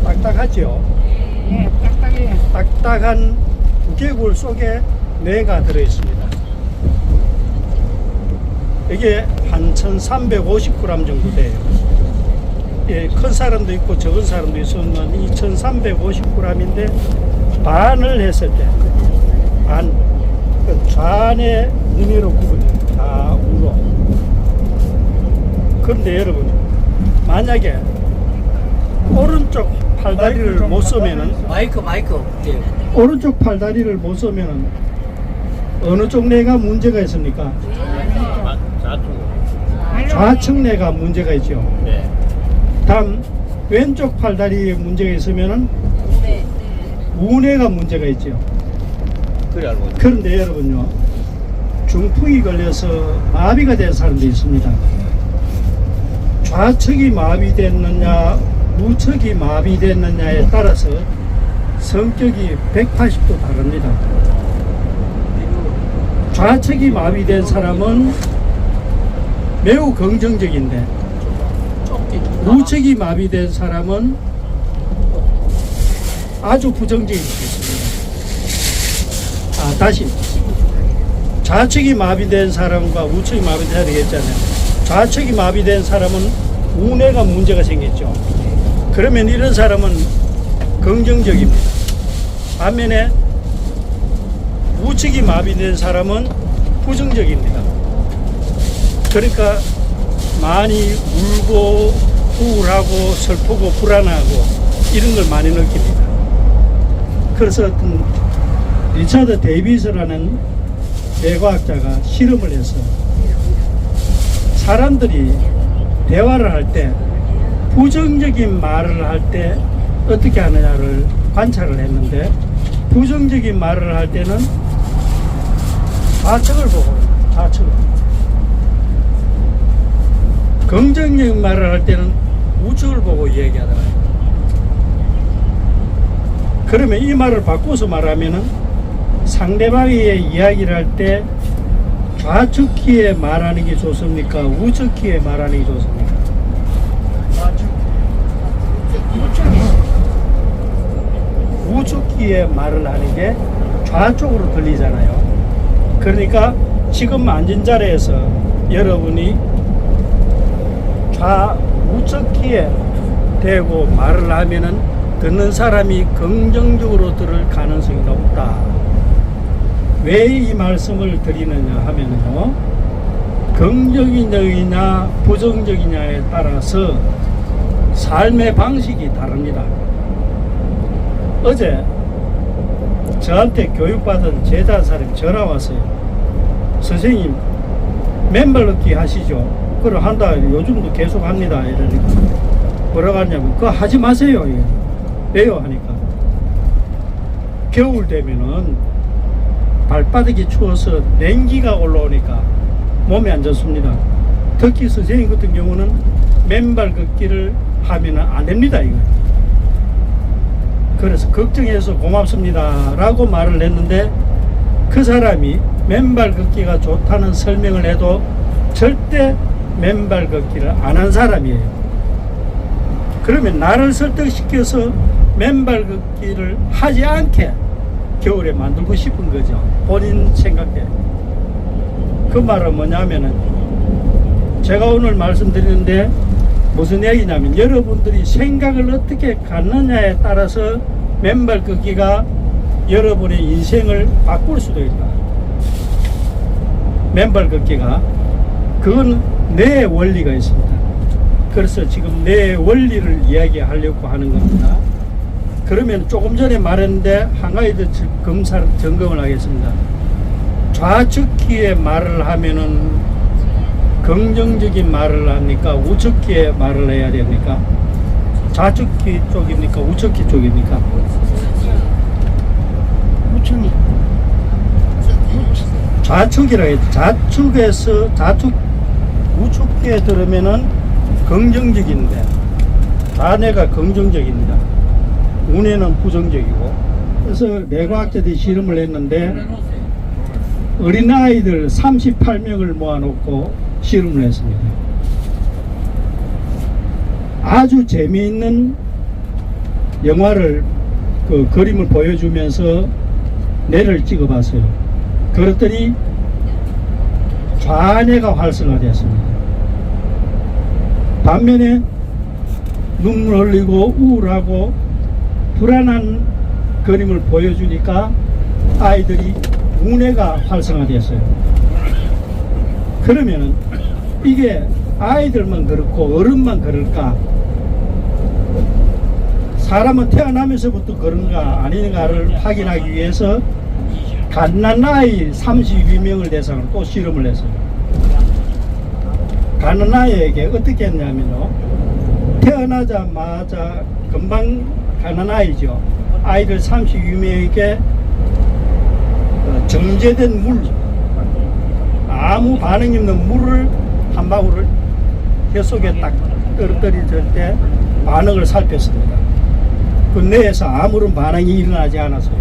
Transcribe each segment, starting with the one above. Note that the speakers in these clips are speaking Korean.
딱딱하죠? 예, 딱딱해요. 딱딱한 두개골 속에 뇌가 들어있습니다. 이게 한 1350g 정도 돼요. 예, 큰 사람도 있고 적은 사람도 있으면 이 1350g인데 반을 했을 때 반, 좌뇌 무늬로 구분해요. 좌우로. 그런데 여러분, 만약에 오른쪽 팔다리를 못 쓰면은 마이크 예. 오른쪽 팔다리를 못 쓰면은 어느 쪽 뇌가 문제가 있습니까? 좌측 뇌가 문제가 있죠. 네. 다음 왼쪽 팔다리에 문제가 있으면은 우뇌가 문제가 있죠. 그래 알고 있네. 그런데 여러분요, 중풍이 걸려서 마비가 된 사람도 있습니다. 좌측이 마비됐느냐 우측이 마비됐느냐에 따라서 성격이 180도 다릅니다. 좌측이 마비된 사람은 매우 긍정적인데 우측이 마비된 사람은 아주 부정적일 수 있습니다. 다시 좌측이 마비된 사람과 우측이 마비된 사람이 되겠잖아요. 좌측이 마비된 사람은 우뇌가 문제가 생겼죠. 그러면 이런 사람은 긍정적입니다. 반면에 우측이 마비된 사람은 부정적입니다. 그러니까 많이 울고 우울하고 슬프고 불안하고 이런 걸 많이 느낍니다. 그래서 어떤 리차드 데이비스라는 뇌과학자가 실험을 해서 사람들이 대화를 할 때 부정적인 말을 할 때 어떻게 하느냐를 관찰을 했는데 부정적인 말을 할 때는 좌측을 보고 좌측을 긍정적인 말을 할 때는 우측을 보고 이야기하더라고요. 그러면 이 말을 바꿔서 말하면은 상대방의 이야기를 할 때 좌측 귀에 말하는 게 좋습니까? 우측 귀에 말하는 게 좋습니까? 우측 귀에 말을 하는 게 좌쪽으로 들리잖아요. 그러니까 지금 앉은 자리에서 여러분이 우측 귀에 대고 말을 하면은 듣는 사람이 긍정적으로 들을 가능성이 높다. 왜 이 말씀을 드리느냐 하면요, 긍정적이냐 부정적이냐에 따라서 삶의 방식이 다릅니다. 어제 저한테 교육받은 제자 사람이 전화 왔어요. 선생님 맨발 걷기 하시죠? 그걸 한다. 요즘도 계속 합니다. 이러니까 뭐라고 하냐면 그거 하지 마세요. 왜요? 하니까 겨울 되면은 발바닥이 추워서 냉기가 올라오니까 몸이 안 좋습니다. 특히 선생님 같은 경우는 맨발 걷기를 하면 안 됩니다. 이거. 그래서 걱정해서 고맙습니다 라고 말을 했는데 그 사람이 맨발 걷기가 좋다는 설명을 해도 절대 맨발 걷기를 안 한 사람이에요. 그러면 나를 설득시켜서 맨발 걷기를 하지 않게 겨울에 만들고 싶은 거죠. 본인 생각대로. 그 말은 뭐냐면은 제가 오늘 말씀드리는데 무슨 얘기냐면 여러분들이 생각을 어떻게 갖느냐에 따라서 맨발 걷기가 여러분의 인생을 바꿀 수도 있다. 맨발 걷기가 그건 내 원리가 있습니다. 그래서 지금 내 원리를 이야기하려고 하는 겁니다. 그러면 조금 전에 말했는데 한 가지 더 점검을 하겠습니다. 좌측 귀에 말을 하면은 긍정적인 말을 합니까? 우측 귀에 말을 해야 됩니까? 좌측 귀 쪽입니까? 우측 귀 쪽입니까? 우측이. 좌측이라 해도 우측 귀에 들으면은 긍정적인데 좌뇌가 긍정적입니다. 우뇌는 부정적이고. 그래서 뇌과학자들이 실험을 했는데 어린아이들 38명을 모아놓고 실험을 했습니다. 아주 재미있는 영화를 그 그림을 보여주면서 뇌를 찍어봤어요. 그랬더니 좌뇌가 활성화되었습니다. 반면에 눈물 흘리고 우울하고 불안한 그림을 보여주니까 아이들이 우뇌가 활성화되었어요. 그러면은 이게 아이들만 그렇고 어른만 그럴까? 사람은 태어나면서부터 그런가 아닌가를 확인하기 위해서 갓난아이 32명을 대상으로 또 실험을 했어요. 갓난아이에게 어떻게 했냐면요, 태어나자마자 금방 갓난아이죠. 아이들 32명에게 정제된 물, 아무 반응이 없는 물을 한 방울을 혀 속에 딱 떨어뜨릴 때 반응을 살폈습니다. 그 뇌에서 아무런 반응이 일어나지 않았어요.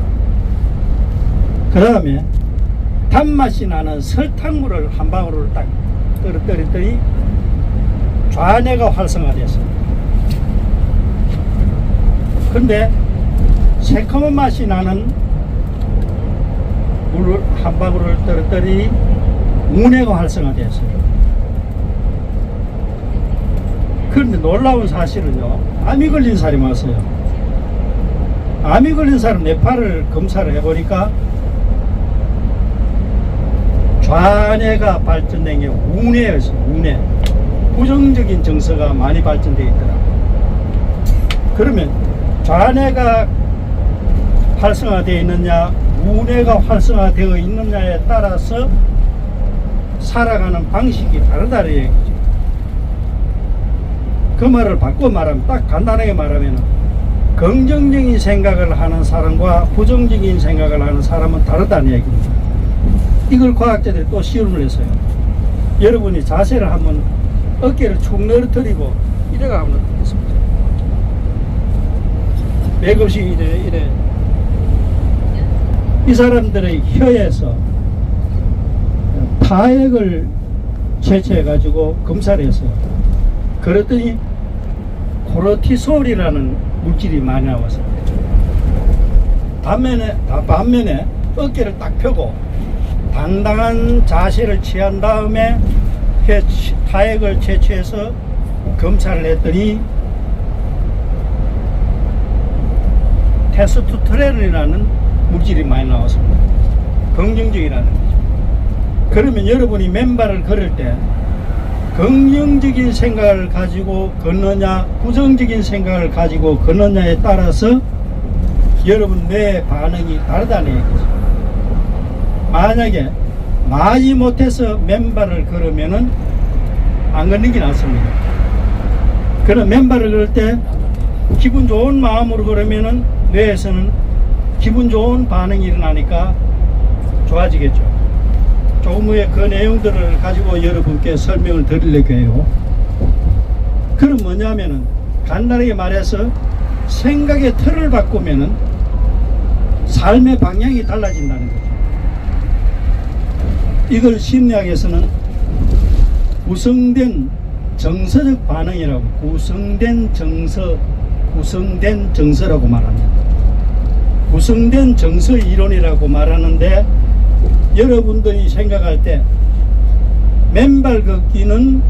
그 다음에 단맛이 나는 설탕물을 한 방울을 딱 떨어뜨렸더니 좌뇌가 활성화됐습니다. 근데 새콤한 맛이 나는 물을 한 방울을 떨어뜨리니 우뇌가 활성화됐어요. 그런데 놀라운 사실은요, 암이 걸린 사람이 왔어요. 암이 걸린 사람 뇌파를 검사를 해보니까 좌뇌가 발전된 게 우뇌였어요. 우뇌. 부정적인 정서가 많이 발전되어 있더라. 그러면 좌뇌가 활성화되어 있느냐, 우뇌가 활성화되어 있느냐에 따라서 살아가는 방식이 다르다는 얘기죠. 그 말을 바꿔 말하면, 딱 간단하게 말하면, 긍정적인 생각을 하는 사람과 부정적인 생각을 하는 사람은 다르다는 얘기입니다. 이걸 과학자들이 또 시험을 했어요. 여러분이 자세를 한번 어깨를 축 늘어뜨리고 이래가 한번 했습니다. 맥없이 이래. 이 사람들의 혀에서 타액을 채취해가지고 검사를 했어요. 그랬더니 코르티솔이라는 물질이 많이 나왔습니다. 반면에 어깨를 딱 펴고 당당한 자세를 취한 다음에 타액을 채취해서 검사를 했더니 테스토스테론이라는 물질이 많이 나왔습니다. 긍정적이라는 거죠. 그러면 여러분이 맨발을 걸을 때 긍정적인 생각을 가지고 걷느냐, 부정적인 생각을 가지고 걷느냐에 따라서 여러분 뇌의 반응이 다르다는 얘기죠. 만약에 마지 못해서 맨발을 걸으면은 안 걷는 게 낫습니다. 그럼 맨발을 걸을 때 기분 좋은 마음으로 걸으면은 뇌에서는 기분 좋은 반응이 일어나니까 좋아지겠죠. 조금 후에 그 내용들을 가지고 여러분께 설명을 드리려고 해요. 그럼 뭐냐면은 간단하게 말해서 생각의 틀을 바꾸면은 삶의 방향이 달라진다는 거죠. 이걸 심리학에서는 구성된 정서적 반응이라고, 구성된 정서라고 말합니다. 구성된 정서 이론이라고 말하는데, 여러분들이 생각할 때 맨발 걷기는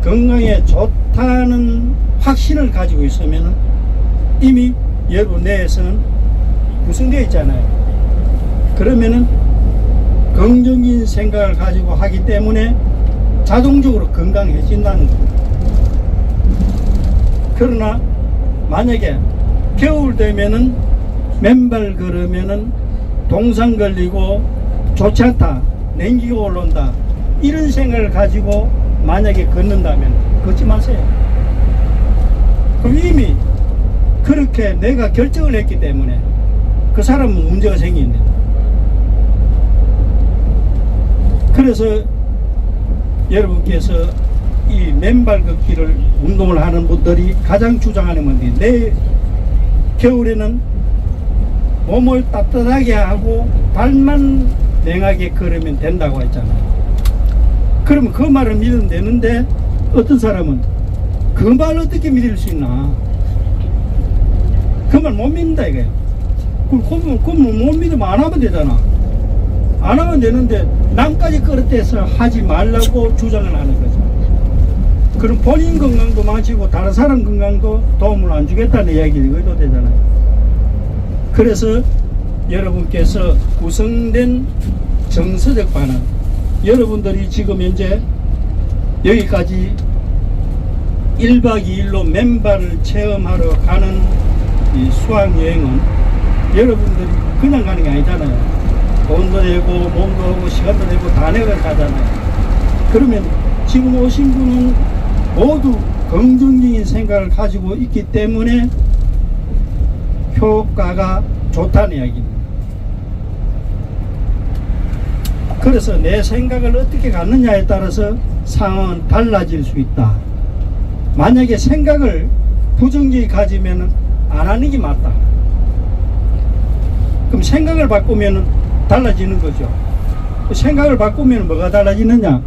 건강에 좋다는 확신을 가지고 있으면 이미 여러분 뇌에서는 구성되어 있잖아요. 그러면은 긍정적인 생각을 가지고 하기 때문에 자동적으로 건강해진다는 겁니다. 그러나 만약에 겨울 되면은 맨발 걸으면은 동상 걸리고 좋지 않다, 냉기가 올라온다, 이런 생각을 가지고 만약에 걷는다면 걷지 마세요. 그럼 이미 그렇게 내가 결정을 했기 때문에 그 사람은 문제가 생깁니다. 그래서 여러분께서 이 맨발 걷기를 운동을 하는 분들이 가장 주장하는 건데, 내 겨울에는 몸을 따뜻하게 하고 발만 냉하게 걸으면 된다고 했잖아요. 그러면 그 말을 믿으면 되는데, 어떤 사람은 그 말을 어떻게 믿을 수 있나, 그 말 못 믿는다 이거야. 그럼 못 믿으면 안 하면 되잖아. 안 하면 되는데 남까지 끌어대서 하지 말라고 주장을 하는 거죠. 그럼 본인 건강도 망치고 다른 사람 건강도 도움을 안 주겠다는 이야기가 의도되잖아요. 그래서 여러분께서 구성된 정서적 반응, 여러분들이 지금 현재 여기까지 1박 2일로 맨발을 체험하러 가는 이 수학여행은 여러분들이 그냥 가는 게 아니잖아요. 돈도 내고 몸도 하고 시간도 내고 다 내고 가잖아요. 그러면 지금 오신 분은 모두 긍정적인 생각을 가지고 있기 때문에 효과가 좋다는 이야기입니다. 그래서 내 생각을 어떻게 갖느냐에 따라서 상황은 달라질 수 있다. 만약에 생각을 부정적이 가지면 안 하는 게 맞다. 그럼 생각을 바꾸면 달라지는 거죠. 생각을 바꾸면 뭐가 달라지느냐?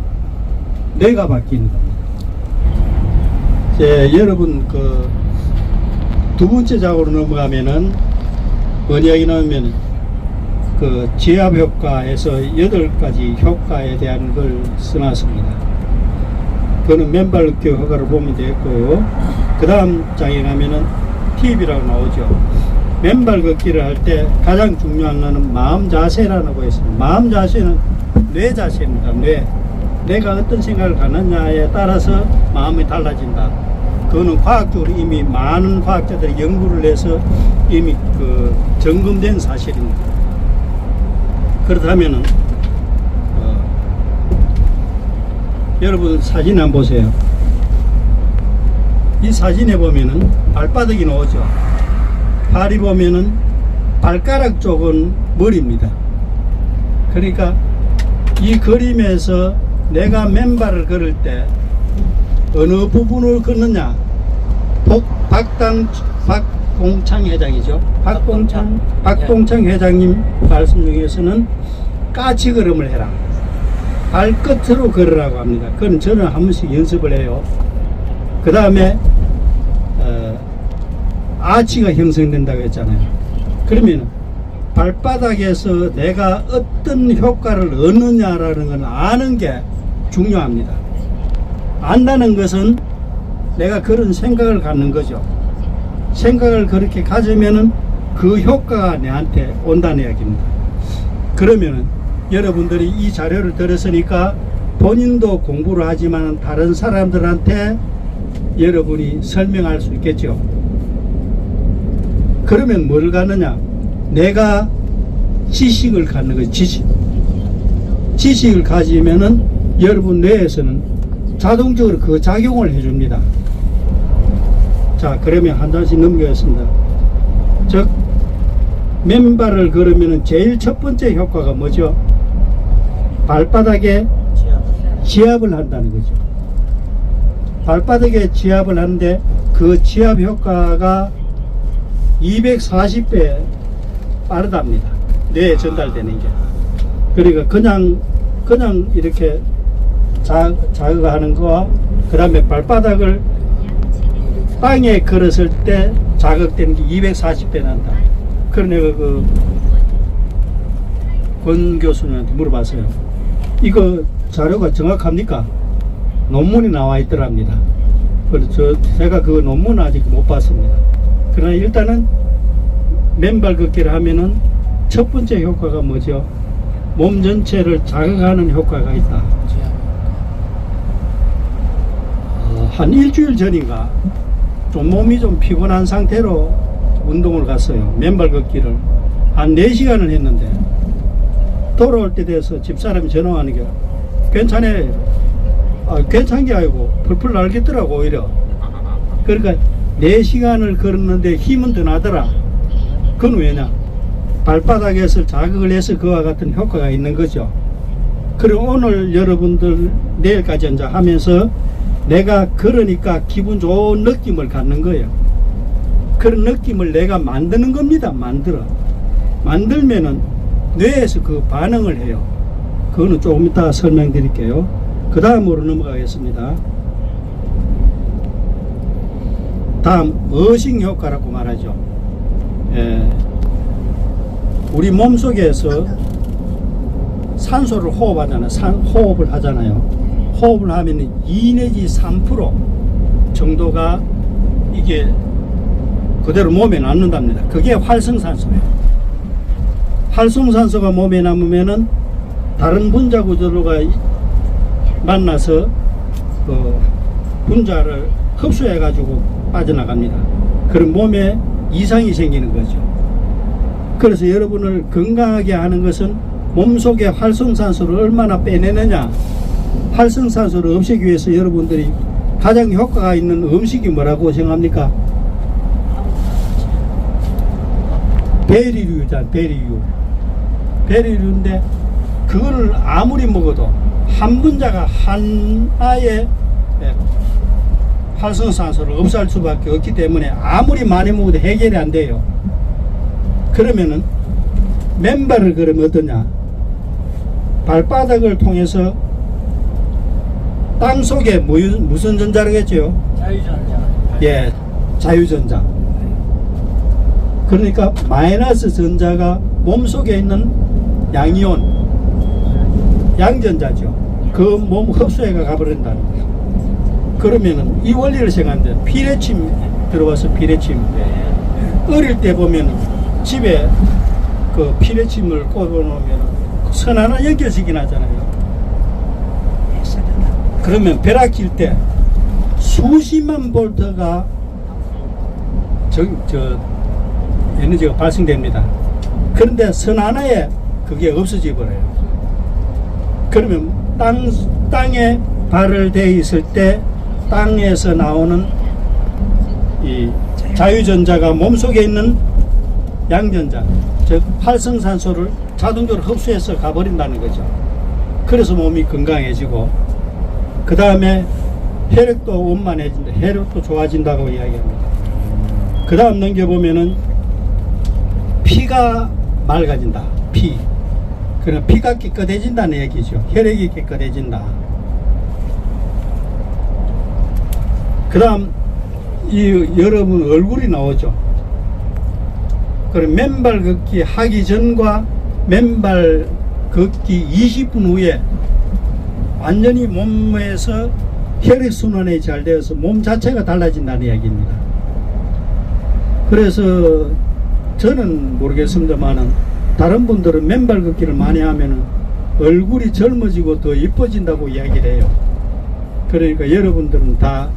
뇌가 바뀌는 겁니다. 여러분 그 두 번째 작으로 넘어가면은 뭔 이야기 나오면 그 지압 효과에서 8가지 효과에 대한 걸 써놨습니다. 그거는 맨발 걷기 효과를 보면 되겠고요. 그 다음 장에 가면은 팁이라고 나오죠. 맨발 걷기를 할 때 가장 중요한 거는 마음 자세라고 했습니다. 마음 자세는 뇌 자세입니다. 내가 어떤 생각을 갖느냐에 따라서 마음이 달라진다. 그거는 과학적으로 이미 많은 과학자들이 연구를 해서 이미 그 점검된 사실입니다. 그렇다면은 여러분 사진 한번 보세요. 이 사진에 보면은 발바닥이 나오죠. 발이 보면은 발가락 쪽은 머리입니다. 그러니까 이 그림에서 내가 맨발을 걸을 때 어느 부분을 걷느냐? 박동창 회장이죠. 박동창 회장님 말씀 중에서는 까치 걸음을 해라. 발끝으로 걸으라고 합니다. 그건 저는 한 번씩 연습을 해요. 그 다음에 아치가 형성된다고 했잖아요. 그러면 발바닥에서 내가 어떤 효과를 얻느냐라는 건 아는 게 중요합니다. 안다는 것은 내가 그런 생각을 갖는 거죠. 생각을 그렇게 가지면은 그 효과가 내한테 온다는 이야기입니다. 그러면은 여러분들이 이 자료를 들었으니까 본인도 공부를 하지만 다른 사람들한테 여러분이 설명할 수 있겠죠. 그러면 뭘 갖느냐? 내가 지식을 갖는 거예요. 지식을 가지면은 여러분 뇌에서는 자동적으로 그 작용을 해줍니다. 자, 그러면 한 장씩 넘기겠습니다. 즉, 맨발을 걸으면 제일 첫 번째 효과가 뭐죠? 발바닥에 지압을 한다는 거죠. 발바닥에 지압을 하는데 그 지압 효과가 240배 빠르답니다. 뇌에 전달되는 게. 그러니까 그냥 이렇게 자극하는 거와 그 다음에 발바닥을 땅에 걸었을 때 자극되는 게 240배 난다. 그런 내가 권 교수님한테 물어봤어요. 이거 자료가 정확합니까? 논문이 나와 있더랍니다. 그래서 제가 그 논문은 아직 못 봤습니다. 그러나 일단은 맨발 걷기를 하면은 첫 번째 효과가 뭐죠? 몸 전체를 자극하는 효과가 있다. 한 일주일 전인가 좀 몸이 좀 피곤한 상태로 운동을 갔어요. 맨발 걷기를 한 4시간을 했는데 돌아올 때 돼서 집사람이 전화하는 게 괜찮아요. 괜찮은 게 아니고 펄펄 날겠더라고 오히려. 그러니까 4시간을 걸었는데 힘은 더 나더라. 그건 왜냐? 발바닥에서 자극을 해서 그와 같은 효과가 있는 거죠. 그리고 오늘 여러분들 내일까지 이제 하면서 내가 걸으니까 기분 좋은 느낌을 갖는 거예요. 그런 느낌을 내가 만드는 겁니다. 만들면은 뇌에서 그 반응을 해요. 그거는 조금 이따 설명드릴게요. 그 다음으로 넘어가겠습니다. 다음 어식 효과라고 말하죠. 우리 몸속에서 산소를 호흡하잖아요. 호흡을 하잖아요. 호흡을 하면 2 내지 3% 정도가 이게 그대로 몸에 남는답니다. 그게 활성산소예요. 활성산소가 몸에 남으면은 다른 분자 구조가 만나서 그 분자를 흡수해 가지고 빠져나갑니다. 그럼 몸에 이상이 생기는 거죠. 그래서 여러분을 건강하게 하는 것은 몸속에 활성산소를 얼마나 빼내느냐. 활성산소를 없애기 위해서 여러분들이 가장 효과가 있는 음식이 뭐라고 생각합니까? 베리류잖아. 베리류인데 그거를 아무리 먹어도 한 분자가 하나의 활성산소를 없앨 수밖에 없기 때문에 아무리 많이 먹어도 해결이 안 돼요. 그러면은 맨발을 그러면 어떠냐? 발바닥을 통해서 땅 속에 무슨 전자라겠죠? 자유전자. 예, 자유전자. 그러니까 마이너스 전자가 몸속에 있는 양이온, 양전자죠. 그 몸 흡수해가 가버린다는 거예요. 그러면은 이 원리를 생각하는데 피레침 들어와서 피레침. 어릴 때 보면 집에 그 피레침을 꽂아놓으면 선 하나 연결시kin 하잖아요. 그러면 벼락 칠 때 수십만 볼트가 에너지가 발생됩니다. 그런데 선 하나에 그게 없어져 버려요. 그러면 땅에 발을 대 있을 때 땅에서 나오는 이 자유전자가 몸속에 있는 양전자, 즉 활성산소를 자동적으로 흡수해서 가버린다는 거죠. 그래서 몸이 건강해지고 그 다음에 혈액도 원만해진다. 혈액도 좋아진다고 이야기합니다. 그 다음 넘겨보면은 피가 맑아진다. 그럼 피가 깨끗해진다는 얘기죠. 혈액이 깨끗해진다. 그 다음 여러분 얼굴이 나오죠. 그럼 맨발 걷기 하기 전과 맨발 걷기 20분 후에 완전히 몸에서 혈액순환이 잘 되어서 몸 자체가 달라진다는 이야기입니다. 그래서 저는 모르겠습니다만은 다른 분들은 맨발 걷기를 많이 하면은 얼굴이 젊어지고 더 이뻐진다고 이야기를 해요. 그러니까 여러분들은 다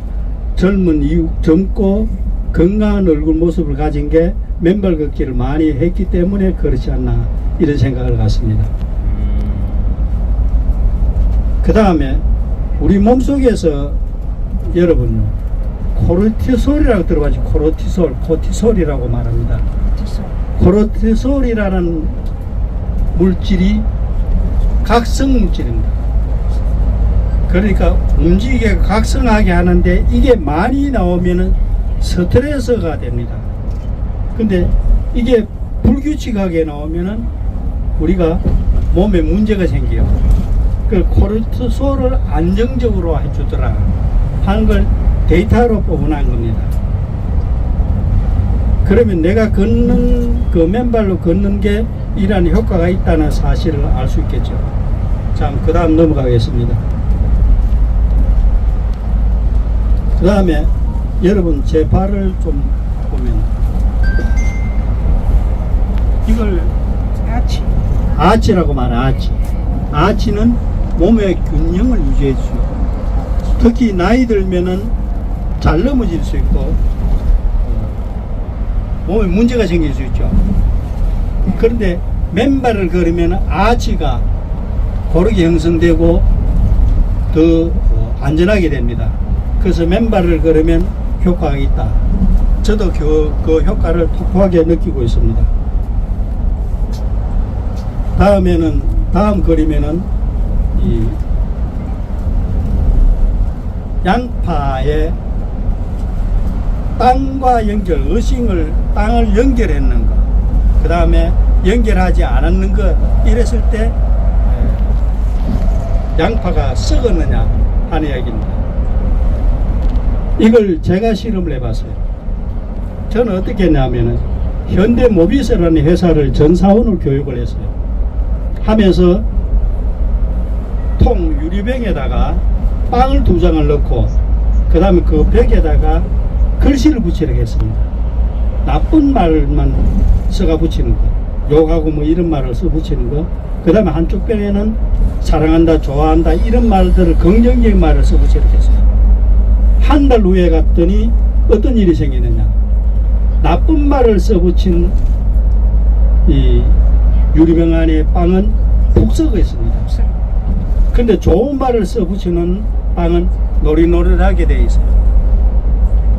젊고 건강한 얼굴 모습을 가진 게 맨발 걷기를 많이 했기 때문에 그렇지 않나 이런 생각을 갖습니다. 그 다음에 우리 몸속에서 여러분 코르티솔이라고 들어봤죠. 코티솔이라고 말합니다. 코르티솔이라는 물질이 각성 물질입니다. 그러니까 움직이게 각성하게 하는데 이게 많이 나오면은 스트레스가 됩니다. 근데 이게 불규칙하게 나오면은 우리가 몸에 문제가 생겨요. 그 코르티솔을 안정적으로 해주더라 하는 걸 데이터로 뽑아낸 겁니다. 그러면 내가 걷는 그 맨발로 걷는 게 이러한 효과가 있다는 사실을 알 수 있겠죠. 자, 그 다음 넘어가겠습니다. 그 다음에 여러분 제 발을 좀 보면 이걸 아치라고 말해. 아치는 몸의 균형을 유지해 주죠. 특히 나이 들면은 잘 넘어질 수 있고 몸에 문제가 생길 수 있죠. 그런데 맨발을 걸으면 아치가 고르게 형성되고 더 안전하게 됩니다. 그래서 맨발을 걸으면 효과가 있다. 저도 그 효과를 톡톡하게 느끼고 있습니다. 다음 그림에는 이 양파에 땅과 땅을 연결했는 것, 그 다음에 연결하지 않았는 것, 이랬을 때 양파가 썩었느냐 하는 이야기입니다. 이걸 제가 실험을 해봤어요. 저는 어떻게 했냐면은 현대모비스라는 회사를 전사원을 교육을 했어요. 하면서 통 유리병에다가 빵을 2장을 넣고 그 다음에 그 벽에다가 글씨를 붙이려고 했습니다. 나쁜 말만 써가 붙이는 거, 욕하고 뭐 이런 말을 써 붙이는 거, 그 다음에 한쪽 벽에는 사랑한다, 좋아한다 이런 말들을, 긍정적인 말을 써 붙이려고 했어요. 한 달 후에 갔더니 어떤 일이 생기느냐, 나쁜 말을 써 붙인 이 유리병 안에 빵은 푹 썩어 있습니다. 근데 좋은 말을 써 붙이는 빵은 노릇노릇하게 되어 있어요.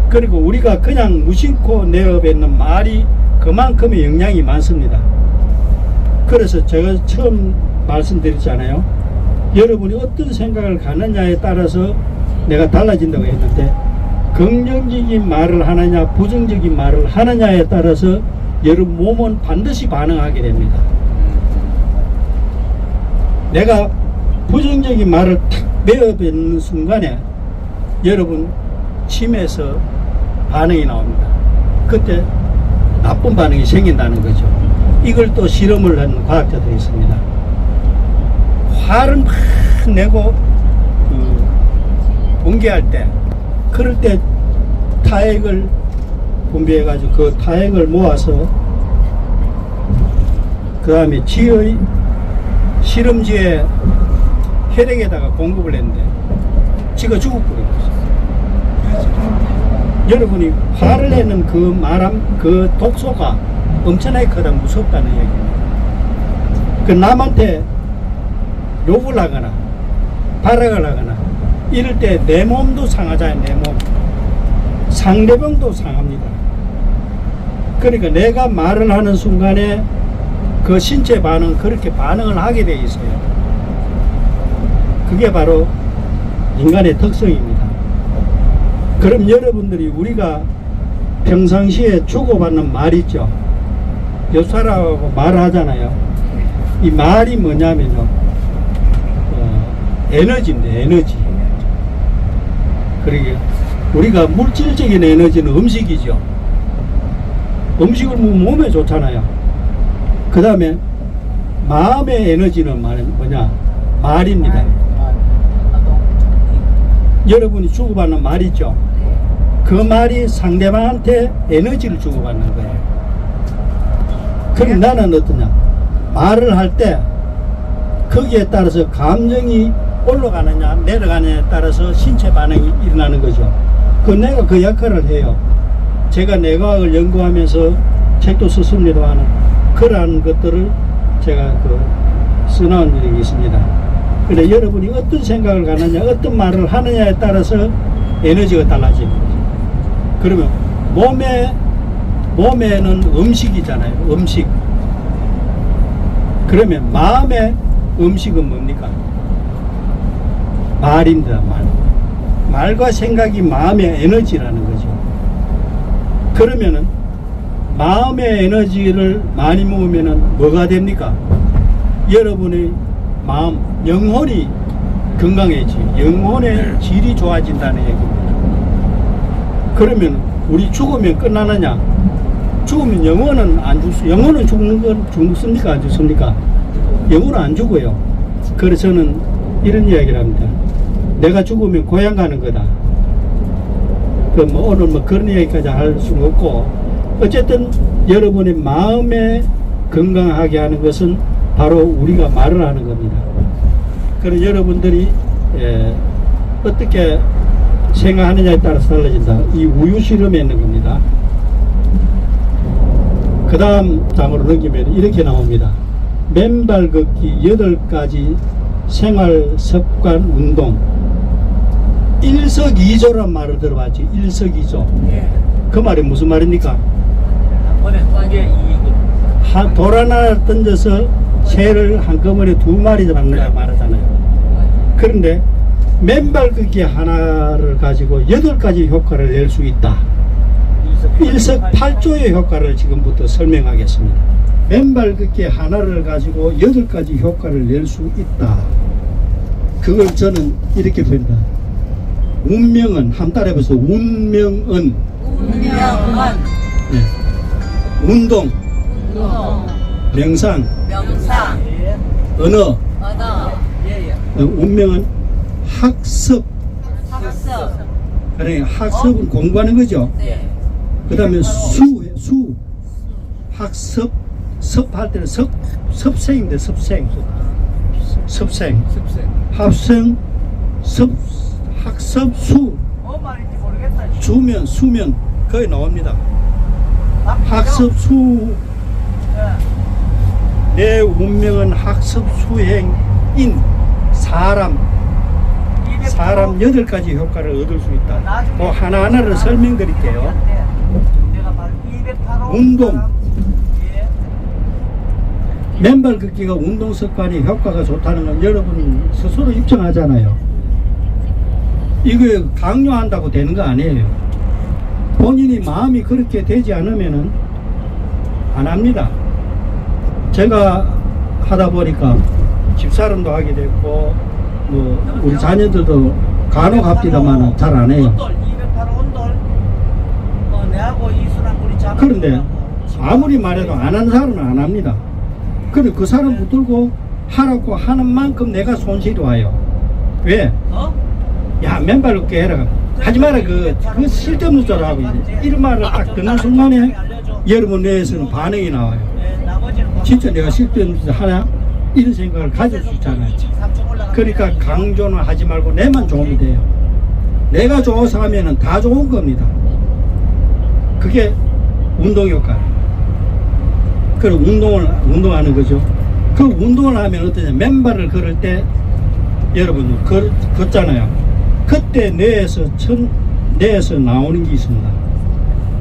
그리고 우리가 그냥 무심코 내어뱉는 말이 그만큼의 영향이 많습니다. 그래서 제가 처음 말씀드렸잖아요. 여러분이 어떤 생각을 갖느냐에 따라서 내가 달라진다고 했는데, 긍정적인 말을 하느냐 부정적인 말을 하느냐에 따라서 여러분 몸은 반드시 반응하게 됩니다. 내가 부정적인 말을 탁 내어뱉는 순간에 여러분 침에서 반응이 나옵니다. 그때 나쁜 반응이 생긴다는 거죠. 이걸 또 실험을 한 과학자들이 있습니다. 화를 막 내고 분개할 때, 그럴 때 타액을 분비해 가지고 그 타액을 모아서 그 다음에 쥐의 실험지에 혈액에다가 공급을 했는데 쥐가 죽어버렸어요. 여러분이 화를 내는 그 말함, 그 독소가 엄청나게 크다, 무섭다는 얘기입니다. 그 남한테 욕을 하거나 발악을 하거나 이럴 때 내 몸도 상하잖아요. 내 몸, 상대방도 상합니다. 그러니까 내가 말을 하는 순간에 그 신체 반응, 그렇게 반응을 하게 돼 있어요. 그게 바로 인간의 특성입니다. 그럼 여러분들이 우리가 평상시에 주고받는 말 있죠. 옆 사람하고 말을 하잖아요. 이 말이 뭐냐면요, 에너지입니다. 에너지. 그러게 우리가 물질적인 에너지는 음식이죠. 음식을 먹으면 몸에 좋잖아요. 그 다음에 마음의 에너지는 뭐냐, 말입니다. 여러분이 주고받는 말 있죠. 그 말이 상대방한테 에너지를 주고받는 거예요. 그럼 나는 어떠냐, 말을 할 때 거기에 따라서 감정이 올라가느냐 내려가느냐에 따라서 신체 반응이 일어나는 거죠. 그 내가 그 역할을 해요. 제가 내과학을 연구하면서 책도 썼습니다만 그러한 것들을 제가 써나온 적이 있습니다. 그래, 여러분이 어떤 생각을 갖느냐, 어떤 말을 하느냐에 따라서 에너지가 달라집니다. 그러면 몸에는 음식이잖아요. 음식. 그러면 마음의 음식은 뭡니까? 말입니다. 말과 생각이 마음의 에너지라는 거죠. 그러면은 마음의 에너지를 많이 먹으면은 뭐가 됩니까? 여러분의 마음, 영혼이 건강해지, 영혼의 질이 좋아진다는 얘기입니다. 그러면 우리 죽으면 끝나느냐? 죽으면 영혼은 안 영혼은 죽는 건 죽습니까? 안 죽습니까? 영혼은 안 죽어요. 그래서 저는 이런 이야기를 합니다. 내가 죽으면 고향 가는 거다. 오늘 그런 얘기까지 할 수는 없고, 어쨌든 여러분의 마음에 건강하게 하는 것은 바로 우리가 말을 하는 겁니다. 그래서 여러분들이 어떻게 생각하느냐에 따라서 달라진다. 이 우유 실험에 있는 겁니다. 그 다음 장으로 넘기면 이렇게 나옵니다. 맨발 걷기 8가지 생활 습관 운동. 일석이조란 말을 들어봤지. 일석이조. 그 말이 무슨 말입니까? 돌 하나 던져서 새를 한꺼번에 2마리 잡는다 말하잖아요. 그런데 맨발 걷기 하나를 가지고 8가지 효과를 낼 수 있다. 일석팔조의 효과를 지금부터 설명하겠습니다. 맨발 걷기 하나를 가지고 8가지 효과를 낼 수 있다. 그걸 저는 이렇게 표현합니다. 운명은, 한 따라 해보세요. 운명은. 네. 운동, 명상, 명상, 언어, 언어, 운명은 학습. 학습, 그러니까 학습은 공부하는 거죠. 네, 그 다음에 수. 학습, 섭할 때는 섭생인데, 섭생. 합성, 학습, 수. 수면, 거의 나옵니다. 학습, 수. 내 운명은 학습, 수행인 사람 8가지 효과를 얻을 수 있다. 그 하나하나를 설명드릴게요. 운동. 맨발 걷기가 운동 습관이 효과가 좋다는 건 여러분 스스로 입증하잖아요. 이거 강요한다고 되는 거 아니에요. 본인이 마음이 그렇게 되지 않으면은 안 합니다. 제가 하다 보니까 집사람도 하게 됐고, 뭐 우리 자녀들도 간혹 합디다만 잘 안 해요. 그런데 아무리 말해도 안 하는 사람은 안 합니다. 근데 그 사람 붙들고 하라고 하는 만큼 내가 손실이 와요. 왜? 야, 맨발 걷게 해라. 하지 마라. 그 쓸데없는 소리 하고 있네. 이런 말을 딱 듣는 순간에 여러분 뇌에서는 반응이 나와요. 진짜 내가 쓸데없는 짓 하나? 이런 생각을 가질 수 있잖아요. 그러니까 강조는 하지 말고 내만 좋으면 돼요. 내가 좋아서 하면은 다 좋은 겁니다. 그게 운동 효과예요. 그럼 운동하는 거죠. 그 운동을 하면 어떠냐? 맨발을 걸을 때 여러분 걷잖아요. 그때 뇌에서 나오는 게 있습니다.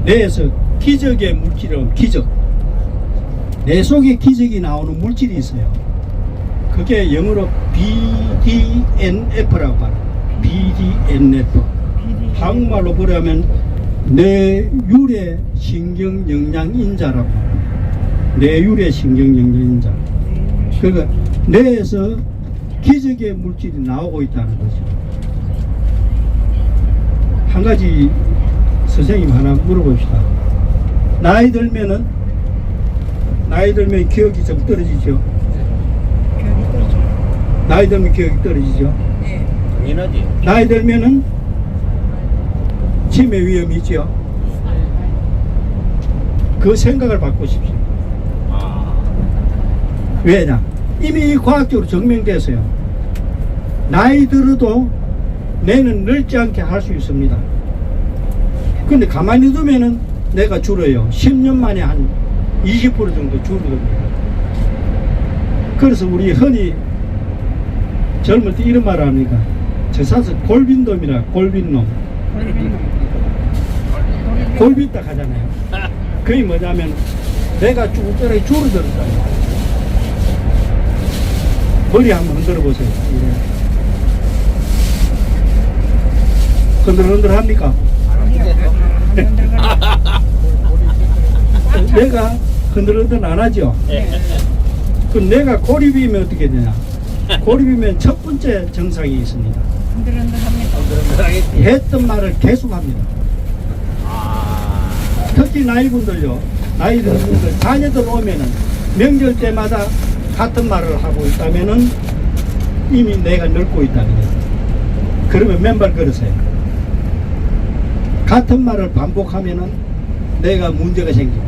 뇌에서 기적의 물질이라고, 기적. 뇌 속에 기적이 나오는 물질이 있어요. 그게 영어로 BDNF라고 말해요. BDNF. 한국말로 보려면 뇌유래 신경영양인자라고. 뇌유래 신경영양인자. 그러니까 뇌에서 기적의 물질이 나오고 있다는 거죠. 한 가지 선생님 하나 물어봅시다. 나이 들면 기억이 좀 떨어지죠. 나이 들면 기억이 떨어지죠. 네, 당연하지. 나이 들면은 치매 위험이 있죠. 그 생각을 바꾸십시오. 왜냐? 이미 과학적으로 증명돼서요. 나이 들어도 뇌는 늙지 않게 할 수 있습니다. 근데 가만히 두면은 뇌가 줄어요. 10년 만에 한 20% 정도 줄어듭니다. 그래서 우리 흔히 젊을 때 이런 말을 합니까? 저 사서 골빈놈이라, 골빈놈. 골빈딱 하잖아요. 그게 뭐냐면 내가 쭈꾸러기 줄어들었잖아요. 머리 한번 흔들어 보세요. 흔들흔들 합니까? 내가 흔들흔들 안 하죠? 그럼 내가 고립이면 어떻게 되냐? 고립이면 첫 번째 정상이 있습니다. 했던 말을 계속합니다. 특히 나이분들요. 나이 드는 분들, 자녀들 오면은 명절 때마다 같은 말을 하고 있다면은 이미 내가 늙고 있다는 거예요. 그러면 맨발 걸으세요. 같은 말을 반복하면은 내가 문제가 생기고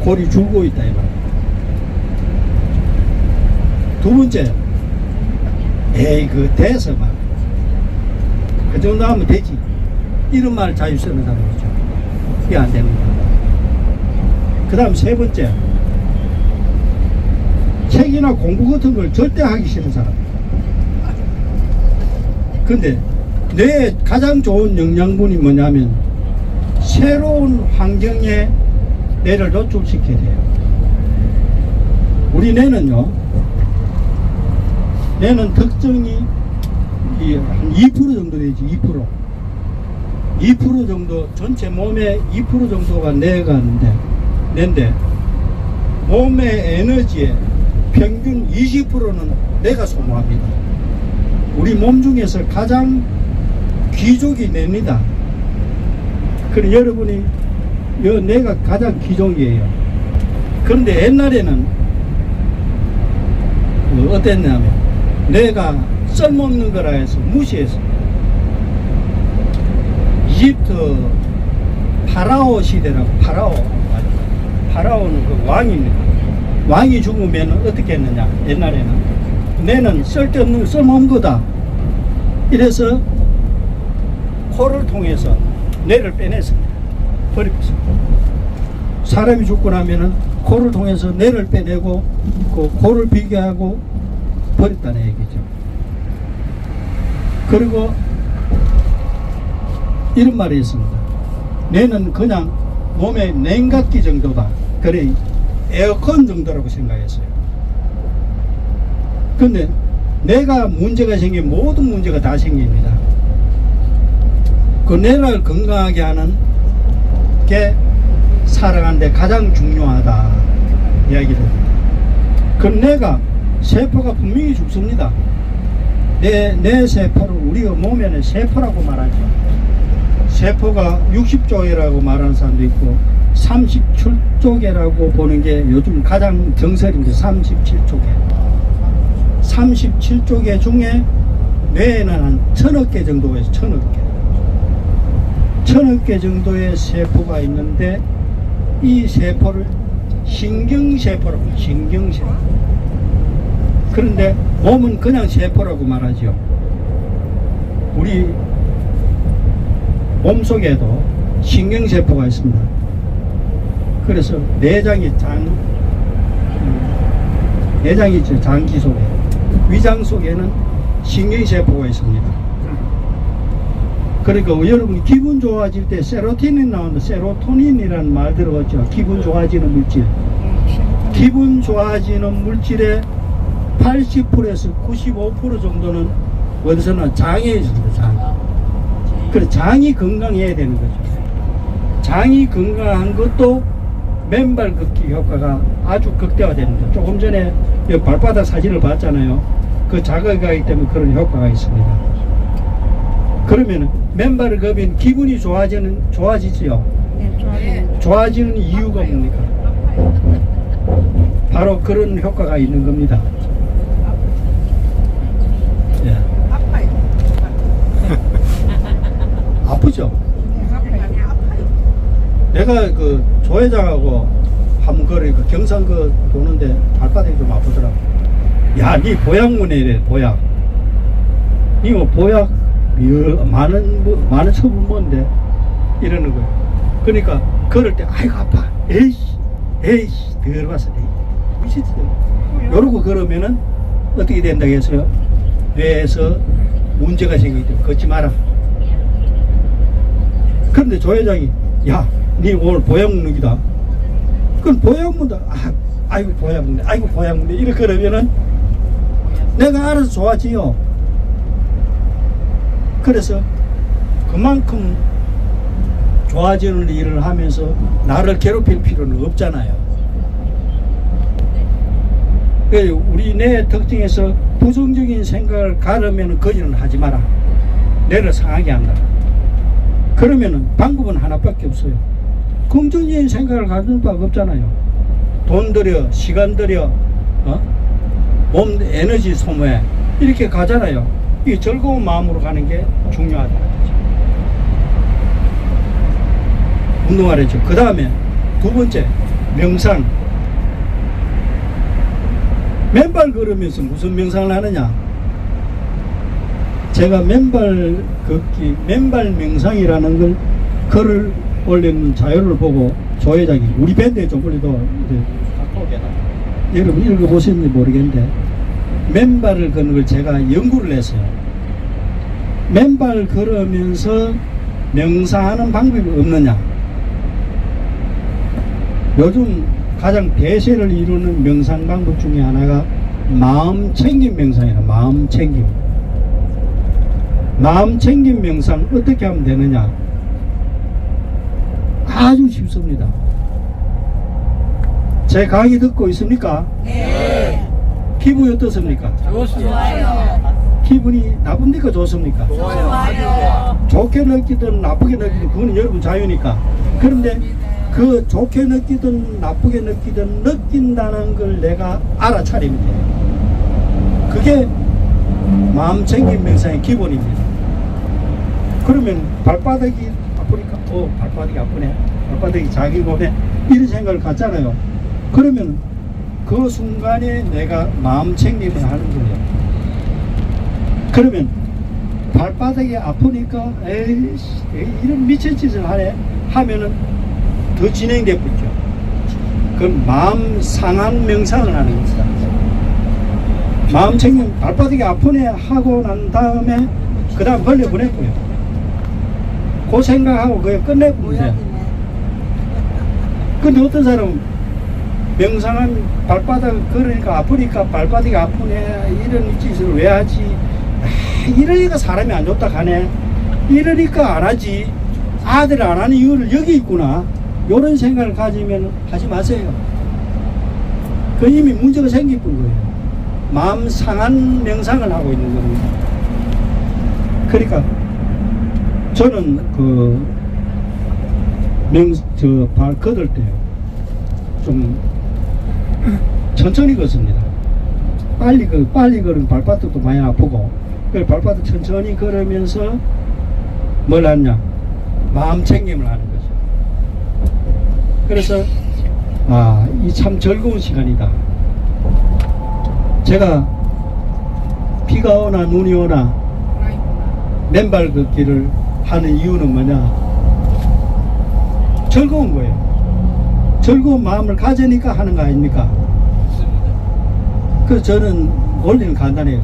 골이 죽고 있다 이 말이에요. 두 번째, 에이 그 돼서 말. 그 정도 하면 되지. 이런 말 자주 쓰는 사람이죠. 이게 안 됩니다. 그 다음 세 번째, 책이나 공부 같은 걸 절대 하기 싫은 사람. 근데 뇌에 가장 좋은 영양분이 뭐냐면 새로운 환경에 뇌를 노출시켜야 돼요. 우리 뇌는요, 뇌는 특정이 한 2% 정도 되지. 2% 정도, 전체 몸의 2% 정도가 뇌인데 몸의 에너지의 평균 20%는 뇌가 소모합니다. 우리 몸 중에서 가장 귀족이 뇌입니다. 그럼 여러분이 요 뇌가 가장 기종이에요. 그런데 옛날에는 어땠냐면 뇌가 쓸모없는 거라 해서 무시했어요. 이집트 파라오 시대라고, 파라오는 그 왕입니다. 왕이 죽으면 어떻게 했느냐, 옛날에는 뇌는 쓸데없는, 쓸모없는 거다 이래서 코를 통해서 뇌를 빼냈습니다. 버렸습니다. 사람이 죽고 나면은 코를 통해서 뇌를 빼내고 그 코를 비교하고 버렸다는 얘기죠. 그리고 이런 말이 있습니다. 뇌는 그냥 몸의 냉각기 정도다. 그래, 에어컨 정도라고 생각했어요. 근데 뇌가 문제가 생기면 모든 문제가 다 생깁니다. 그 뇌를 건강하게 하는 게 살아가는데 가장 중요하다 이야기를 합니다. 그 뇌가, 세포가 분명히 죽습니다. 뇌 세포를 우리가 몸에는 세포라고 말하죠. 세포가 60조개라고 말하는 사람도 있고 37조개라고 보는 게 요즘 가장 정설인데 37조개. 37조개 중에 뇌에는 한 1000억 개 정도가 있어요. 1000억 개. 1000억 개 정도의 세포가 있는데 이 세포를 신경세포라고 해요. 신경세포. 그런데 몸은 그냥 세포라고 말하죠. 우리 몸속에도 신경세포가 있습니다. 그래서 내장이 있죠. 장기 속에. 위장 속에는 신경세포가 있습니다. 그러니까 여러분이 기분 좋아질 때 세로토닌 나온다. 세로토닌이라는 말 들어봤죠. 기분 좋아지는 물질. 기분 좋아지는 물질의 80%에서 95% 정도는 어디서나 장에 있습니다. 장. 그래, 장이 건강해야 되는 거죠. 장이 건강한 것도 맨발 걷기 효과가 아주 극대화됩니다. 조금 전에 발바닥 사진을 봤잖아요. 그 자극이 가기 때문에 그런 효과가 있습니다. 그러면 맨발을 걷으면 기분이 좋아지지요. 좋아지는 이유가 뭡니까? 바로 그런 효과가 있는 겁니다. 예. 아프죠? 내가 그 조회장하고 한번 그러니까 경상 그 도는데 발바닥이 좀 아프더라고. 야, 니 보약문에 이래, 보약. 니 뭐 보약 많은 처분 뭔데? 이러는 거예요. 그러니까 걸을 때 아이고 아파. 에이씨 덜 봤어. 요러고 걸으면은 어떻게 된다고 했어요? 뇌에서 문제가 생기기 때문에 걷지 마라. 그런데 조 회장이, 야, 니 오늘 보약 먹는 기다. 그럼 보약 먹는다. 아이고 보약 먹네. 아이고 보약 먹네. 이렇게 그러면은 내가 알아서 좋아지요. 그래서 그만큼 좋아지는 일을 하면서 나를 괴롭힐 필요는 없잖아요. 우리 뇌의 특징에서 부정적인 생각을 가르면 거지는 하지 마라. 뇌를 상하게 한다. 그러면은 방법은 하나밖에 없어요. 긍정적인 생각을 가질 수밖에 없잖아요. 돈 들여, 시간 들여, 몸 에너지 소모해 이렇게 가잖아요. 이 즐거운 마음으로 가는 게 중요하다. 운동을 했죠. 그 다음에 두 번째, 명상. 맨발 걸으면서 무슨 명상을 하느냐? 제가 맨발 걷기, 맨발 명상이라는 걸 글을 올리는 자료를 보고 조 회장이 우리 밴드에 좀 올려도 여러분 읽어보셨는지 모르겠는데 맨발을 걷는 걸 제가 연구를 했어요. 맨발 걸으면서 명상하는 방법이 없느냐? 요즘 가장 대세를 이루는 명상 방법 중에 하나가 마음챙김 명상이라. 마음챙김 명상 어떻게 하면 되느냐? 아주 쉽습니다. 제 강의 듣고 있습니까? 네. 기분이 어떻습니까? 좋아요. 기분이 나쁩니까? 좋습니까? 좋아요. 좋게 느끼든 나쁘게 느끼든 그건 여러분 자유니까. 그런데 그 좋게 느끼든 나쁘게 느끼든 느낀다는 걸 내가 알아차리면 돼요. 그게 마음챙김 명상의 기본입니다. 그러면 발바닥이 아프니까 발바닥이 아프네, 발바닥이 자기 고네, 이런 생각을 갖잖아요. 그러면 그 순간에 내가 마음챙김을 하는 거예요. 그러면 발바닥이 아프니까 에이 이런 미친 짓을 하네 하면은 더 진행돼 버죠. 그럼 마음 상한 명상을 하는 것이다. 마음 챙김, 발바닥이 아프네 하고 난 다음에 그 다음 벌레 보내고요. 그 생각하고 그게 끝내보면 돼요. 근데 어떤 사람은 명상한 발바닥, 그러니까 아프니까 발바닥이 아프네, 이런 짓을 왜 하지, 이러니까 사람이 안 좋다 가네, 이러니까 안 하지, 아들 안 하는 이유를 여기 있구나, 이런 생각을 가지면 하지 마세요. 그 이미 문제가 생길 뿐 거예요. 마음 상한 명상을 하고 있는 겁니다. 그러니까 저는 발 걷을 때요, 좀 천천히 걷습니다. 빨리 걸으면 발바닥도 많이 아프고, 그래서 발바닥 천천히 걸으면서 뭘 하냐, 마음 챙김을 하는 거죠. 그래서 이 참 즐거운 시간이다. 제가 비가 오나 눈이 오나 맨발 걷기를 하는 이유는 뭐냐, 즐거운 거예요. 즐거운 마음을 가지니까 하는 거 아닙니까? 그래서 저는 논리는 간단해요.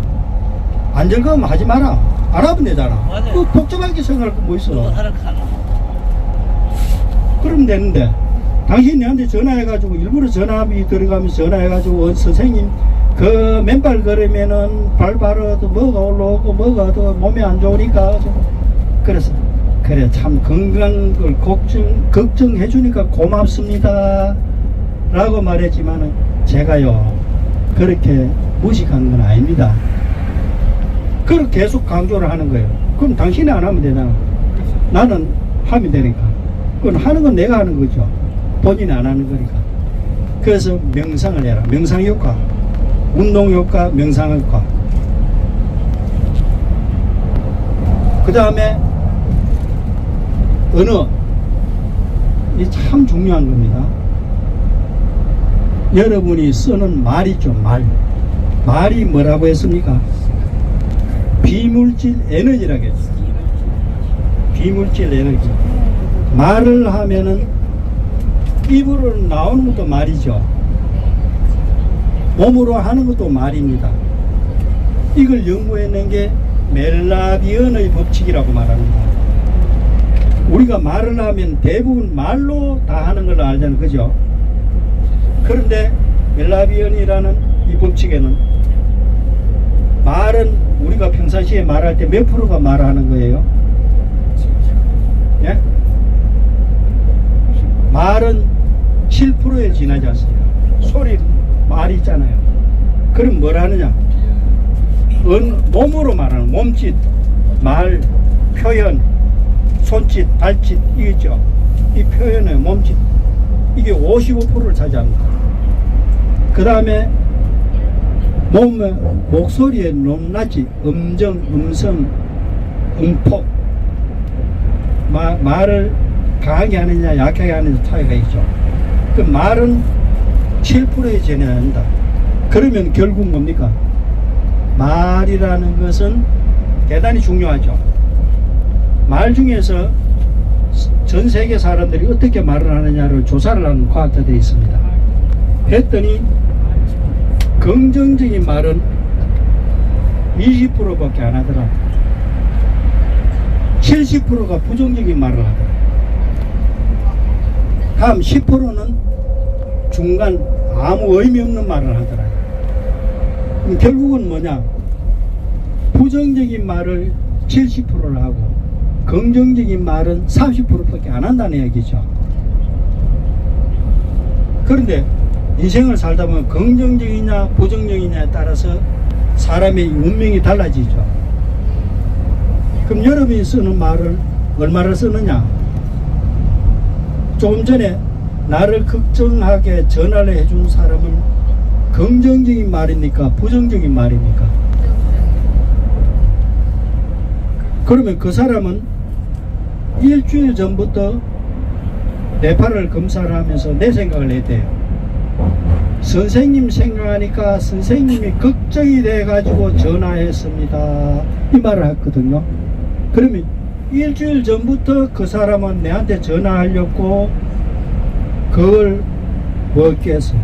안 즐거우면 하지 마라. 안 하면 되잖아. 맞아요. 그 복잡하게 생각할 거 뭐 있어. 또 하나 가나. 그러면 되는데, 당신이 내한테 전화해가지고, 일부러 전화비 들어가면서 전화해가지고, 선생님 그 맨발 걸으면은 발바르도 뭐가 올라오고 뭐가 더 몸에 안 좋으니까, 그래서 그래 참 건강을 걱정해 주니까 고맙습니다 라고 말했지만은, 제가요 그렇게 무식한 건 아닙니다. 그렇게 계속 강조를 하는 거예요. 그럼 당신이 안 하면 되잖아. 나는 하면 되니까. 그건 하는 건 내가 하는 거죠. 본인이 안 하는 거니까. 그래서 명상을 해라. 명상 효과, 운동 효과, 명상 효과. 그 다음에 언어, 이 참 중요한 겁니다. 여러분이 쓰는 말이죠. 말이 뭐라고 했습니까? 비물질 에너지라고 했어요. 비물질 에너지. 말을 하면은 입으로 나오는 것도 말이죠. 몸으로 하는 것도 말입니다. 이걸 연구해낸 게 멜라비언의 법칙이라고 말합니다. 우리가 말을 하면 대부분 말로 다 하는 걸 알잖아요. 그죠? 그런데 멜라비언이라는 이 법칙에는 말은 우리가 평상시에 말할 때 몇 프로가 말하는 거예요? 예? 말은 7%에 지나지 않습니다. 소리, 말이 있잖아요. 그럼 뭘 하느냐? 몸으로 말하는 몸짓, 말, 표현, 손짓, 발짓, 이거죠. 이 표현의 몸짓, 이게 55%를 차지합니다. 그 다음에 몸의 목소리의 높낮이, 음정, 음성, 음폭, 말을 강하게 하느냐 약하게 하느냐 차이가 있죠. 그 말은 7%에 지나야 한다. 그러면 결국 뭡니까? 말이라는 것은 대단히 중요하죠. 말 중에서 전 세계 사람들이 어떻게 말을 하느냐를 조사를 하는 과학자들이 있습니다. 그랬더니 긍정적인 말은 20%밖에 안 하더라. 70%가 부정적인 말을 하더라. 다음 10%는 중간 아무 의미 없는 말을 하더라. 그럼 결국은 뭐냐? 부정적인 말을 70%를 하고 긍정적인 말은 30%밖에 안 한다는 얘기죠. 그런데 인생을 살다 보면 긍정적이냐 부정적이냐에 따라서 사람의 운명이 달라지죠. 그럼 여러분이 쓰는 말을 얼마를 쓰느냐? 조금 전에 나를 걱정하게 전화를 해준 사람은 긍정적인 말입니까? 부정적인 말입니까? 그러면 그 사람은 일주일 전부터 내 팔을 검사를 하면서 내 생각을 했대요. 선생님 생각하니까 선생님이 걱정이 돼가지고 전화했습니다. 이 말을 했거든요. 그러면 일주일 전부터 그 사람은 내한테 전화하려고 그걸 뭐겠어?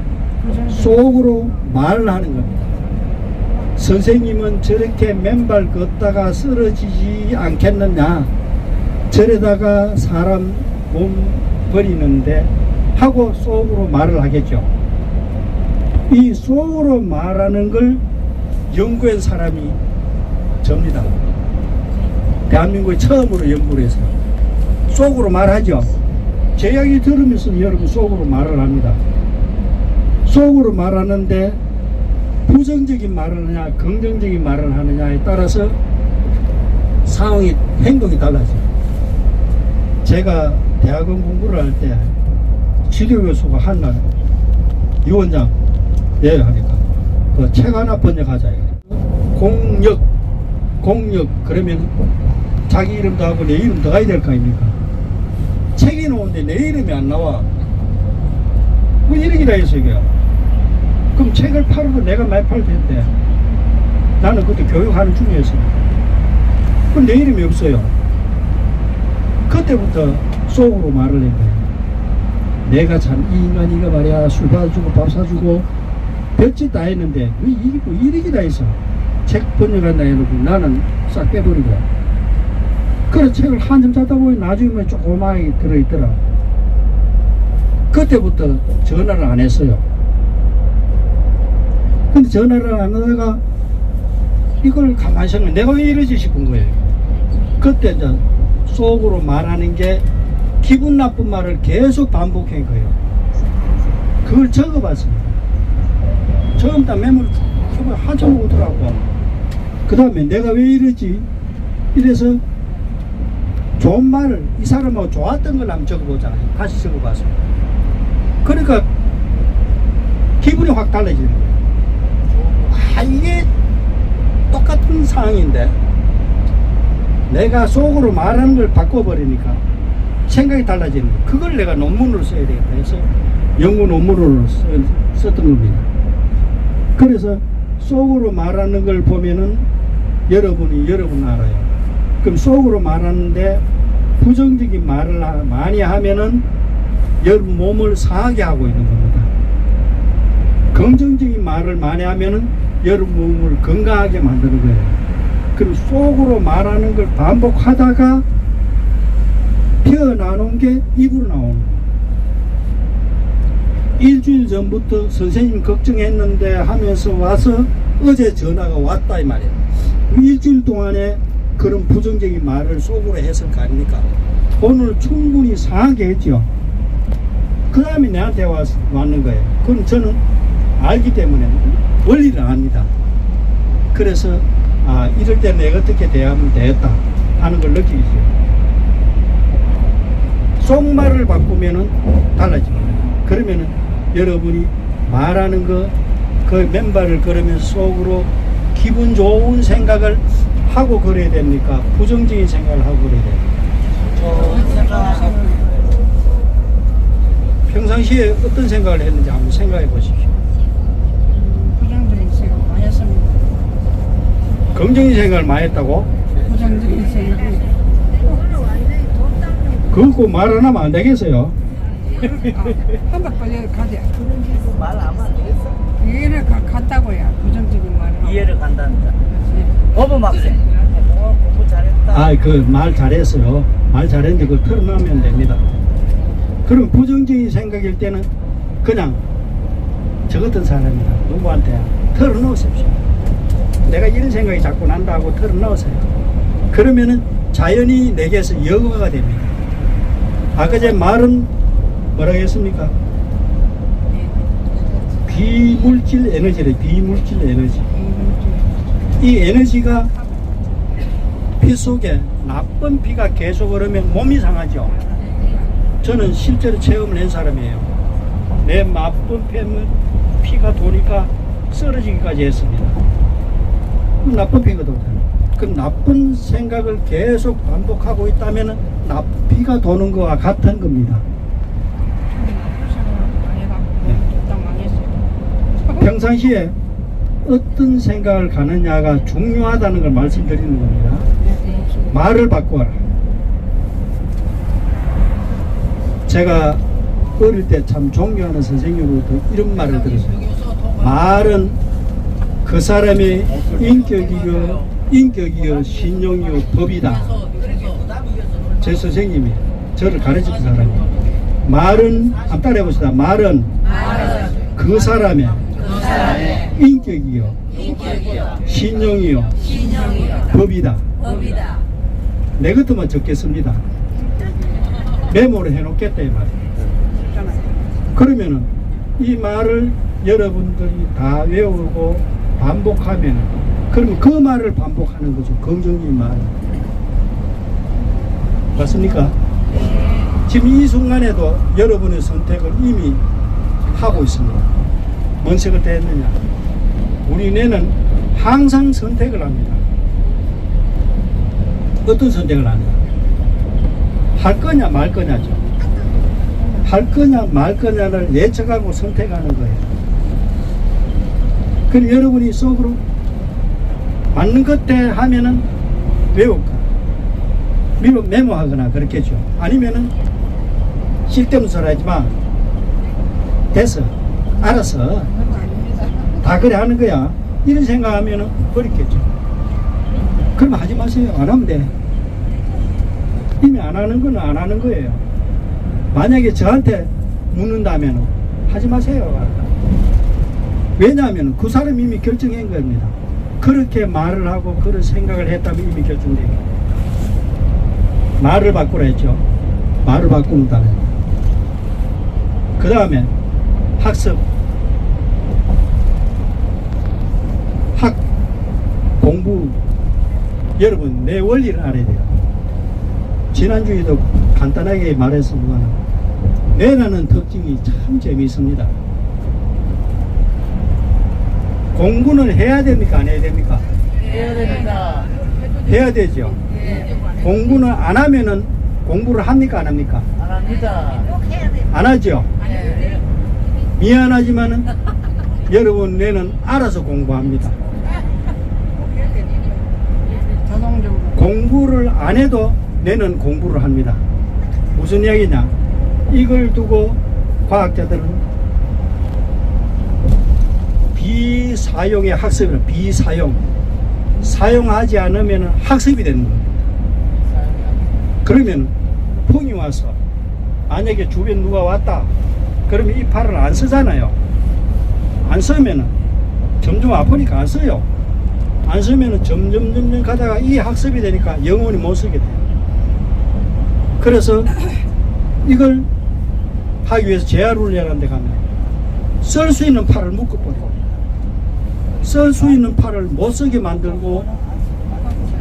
속으로 말을 하는 겁니다. 선생님은 저렇게 맨발 걷다가 쓰러지지 않겠느냐, 저래다가 사람 몸 버리는데 하고 속으로 말을 하겠죠. 이 속으로 말하는 걸 연구한 사람이 접니다. 대한민국에 처음으로 연구를 해서 속으로 말하죠. 제 이야기 들으면서 여러분 속으로 말을 합니다. 속으로 말하는데 부정적인 말을 하느냐 긍정적인 말을 하느냐에 따라서 상황이 행동이 달라져요. 제가 대학원 공부를 할 때 지도교수가 한날 유원장 하니까 그 책 하나 번역하자. 공역 그러면 자기 이름도 하고 내 이름도 가야 될 거 아닙니까? 책이 나오는데 내 이름이 안 나와. 뭐 이러기라 해서 이게. 그럼 책을 팔아도 내가 많이 팔 텐데 나는 그때 교육하는 중이었어. 그럼 내 이름이 없어요. 그때부터 속으로 말을 한 거예요. 내가 참 이 인간이가 말이야 술 받아주고 밥 사주고 별짓 다 했는데 왜 이게 뭐 이러기다 해서 책 번역한다 해놓고 나는 싹 빼버리고 그래 책을 한참 찾다 보니 나중에 조그맣게 들어있더라. 그때부터 전화를 안 했어요. 근데 전화를 안 하다가 이걸 가만히 생각해 내가 왜 이러지 싶은 거예요. 그때 이제 속으로 말하는 게 기분 나쁜 말을 계속 반복한 거예요. 그걸 적어봤습니다. 처음 다 메모를 쭉 한참 오더라고. 그 다음에 내가 왜 이러지? 이래서 좋은 말을 이 사람하고 좋았던 걸 한번 적어보자. 다시 적어봤습니다. 그러니까 기분이 확 달라지는 거예요. 아, 이게 똑같은 상황인데 내가 속으로 말하는 걸 바꿔버리니까 생각이 달라지는 거예요. 그걸 내가 논문으로 써야 되겠다 해서 연구 논문으로 썼던 겁니다. 그래서 속으로 말하는 걸 보면은 여러분 알아요. 그럼 속으로 말하는데 부정적인 말을 많이 하면은 여러분 몸을 상하게 하고 있는 겁니다. 긍정적인 말을 많이 하면은 여러분 몸을 건강하게 만드는 거예요. 그럼 속으로 말하는 걸 반복하다가 피어나는 게 입으로 나오는 거예요. 일주일 전부터 선생님 걱정했는데 하면서 와서 어제 전화가 왔다 이 말이에요. 일주일 동안에 그런 부정적인 말을 속으로 했을 거 아닙니까? 오늘 충분히 상하게 했죠. 그 다음에 내한테 왔는 거예요. 그건 저는 알기 때문에 원리를 압니다. 그래서 아 이럴 때 내가 어떻게 대하면 되겠다 하는 걸 느끼죠. 속말을 바꾸면은 달라집니다. 그러면은 여러분이 말하는 거 그 맨발을 걸으면서 속으로 기분 좋은 생각을 하고 그래야 됩니까? 부정적인 생각을 하고 그래야 됩니까? 평상시에 어떤 생각을 했는지 한번 생각해 보십시오. 부정적인 생각 많이 했습니다. 긍정적인 생각을 많이 했다고? 부정적인 생각. 그거 말 안 하면 안 되겠어요. 한박 빨리 가자. 말 안 하면 안 되겠어? 이해를 갔다고요. 부정적인 말을. 이해를 간다니까. 그렇지. 어범 학생. 공부 잘했다. 아, 그 말 잘했어요. 말 잘했는데 그걸 털어놓으면 됩니다. 그럼 부정적인 생각일 때는 그냥 저 같은 사람이다. 누구한테 털어놓으십시오. 내가 이런 생각이 자꾸 난다고 털어놓으세요. 그러면은 자연히 내게서 여과가 됩니다. 아까 제 말은 뭐라고 했습니까? 비물질 에너지래. 비물질 에너지. 이 에너지가 피 속에 나쁜 피가 계속 흐르면 몸이 상하죠. 저는 실제로 체험을 한 사람이에요. 내 나쁜 피가 도니까 쓰러지기까지 했습니다. 나쁜 피가 도잖아요. 그 나쁜 생각을 계속 반복하고 있다면 피가 도는 것과 같은 겁니다. 평상시에 어떤 생각을 가느냐가 중요하다는 걸 말씀드리는 겁니다. 말을 바꿔라. 제가 어릴 때 참 존경하는 선생님으로부터 이런 말을 들었어요. 말은 그 사람의 인격이요 신용이요 법이다. 제 선생님이 저를 가르친 사람이에요. 말은 한번 따라해 봅시다. 말은 그 사람의 인격이요 신용이요 법이다. 내 것도만 적겠습니다. 메모를 해놓겠다 이 말이에요. 그러면은 이 말을 여러분들이 다 외우고 반복하면 그러면 그 말을 반복하는 거죠. 긍정적인 말. 맞습니까? 지금 이 순간에도 여러분의 선택을 이미 하고 있습니다. 뭔 색을 떼었느냐? 우리 뇌는 항상 선택을 합니다. 어떤 선택을 하느냐? 할 거냐 말 거냐죠. 할 거냐 말 거냐를 예측하고 선택하는 거예요. 그럼 여러분이 속으로 맞는 것 때 하면은 외울까? 메모하거나 그렇겠죠. 아니면은 쓸데없는 소리 하지 마. 됐어. 알았어. 다 그래 하는 거야. 이런 생각하면은 버렸겠죠. 그럼 하지 마세요. 안 하면 돼. 이미 안 하는 건 안 하는 거예요. 만약에 저한테 묻는다면 하지 마세요. 왜냐하면 그 사람이 이미 결정한 겁니다. 그렇게 말을 하고 그런 생각을 했다면 이미 결정됩니다. 말을 바꾸라 했죠. 말을 바꾸는 다음에 그 다음에 학습, 공부. 여러분 내 원리를 알아야 돼요. 지난주에도 간단하게 말했습니다만 뇌라는 특징이 참 재미있습니다. 공부는 해야 됩니까? 안 해야 됩니까? 해야 됩니다. 해야 되죠. 공부는 안 하면은 공부를 합니까? 안 합니까? 안 합니다. 안 하죠. 미안하지만은 여러분 뇌는 알아서 공부합니다. 자동적으로. 공부를 안 해도 뇌는 공부를 합니다. 무슨 이야기냐? 이걸 두고 과학자들은 비사용의 학습을 사용하지 않으면 학습이 되는 겁니다. 그러면 폰이 와서 만약에 주변 누가 왔다 그러면 이 팔을 안 쓰잖아요. 안 쓰면은 점점 아프니까 안 써요. 안 쓰면은 점점 가다가 이 학습이 되니까 영원히 못 쓰게 돼요. 그래서 이걸 하기 위해서 재활훈련하는 데 가면 쓸 수 있는 팔을 묶어버리고 쓸 수 있는 팔을 못 쓰게 만들고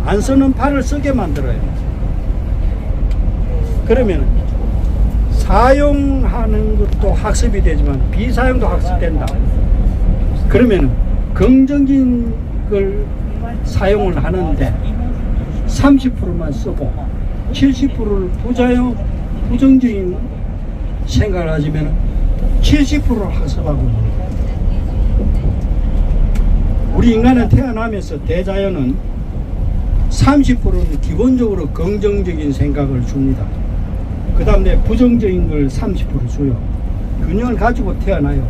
안 쓰는 팔을 쓰게 만들어요. 그러면 사용하는 것도 학습이 되지만 비사용도 학습된다. 그러면 긍정적인 걸 사용을 하는데 30%만 쓰고 70%를 부정적인 생각을 하시면 70%를 학습하고 있는 거예요. 우리 인간은 태어나면서 대자연은 30%는 기본적으로 긍정적인 생각을 줍니다. 그 다음에 부정적인 걸 30% 줘요. 균형을 가지고 태어나요.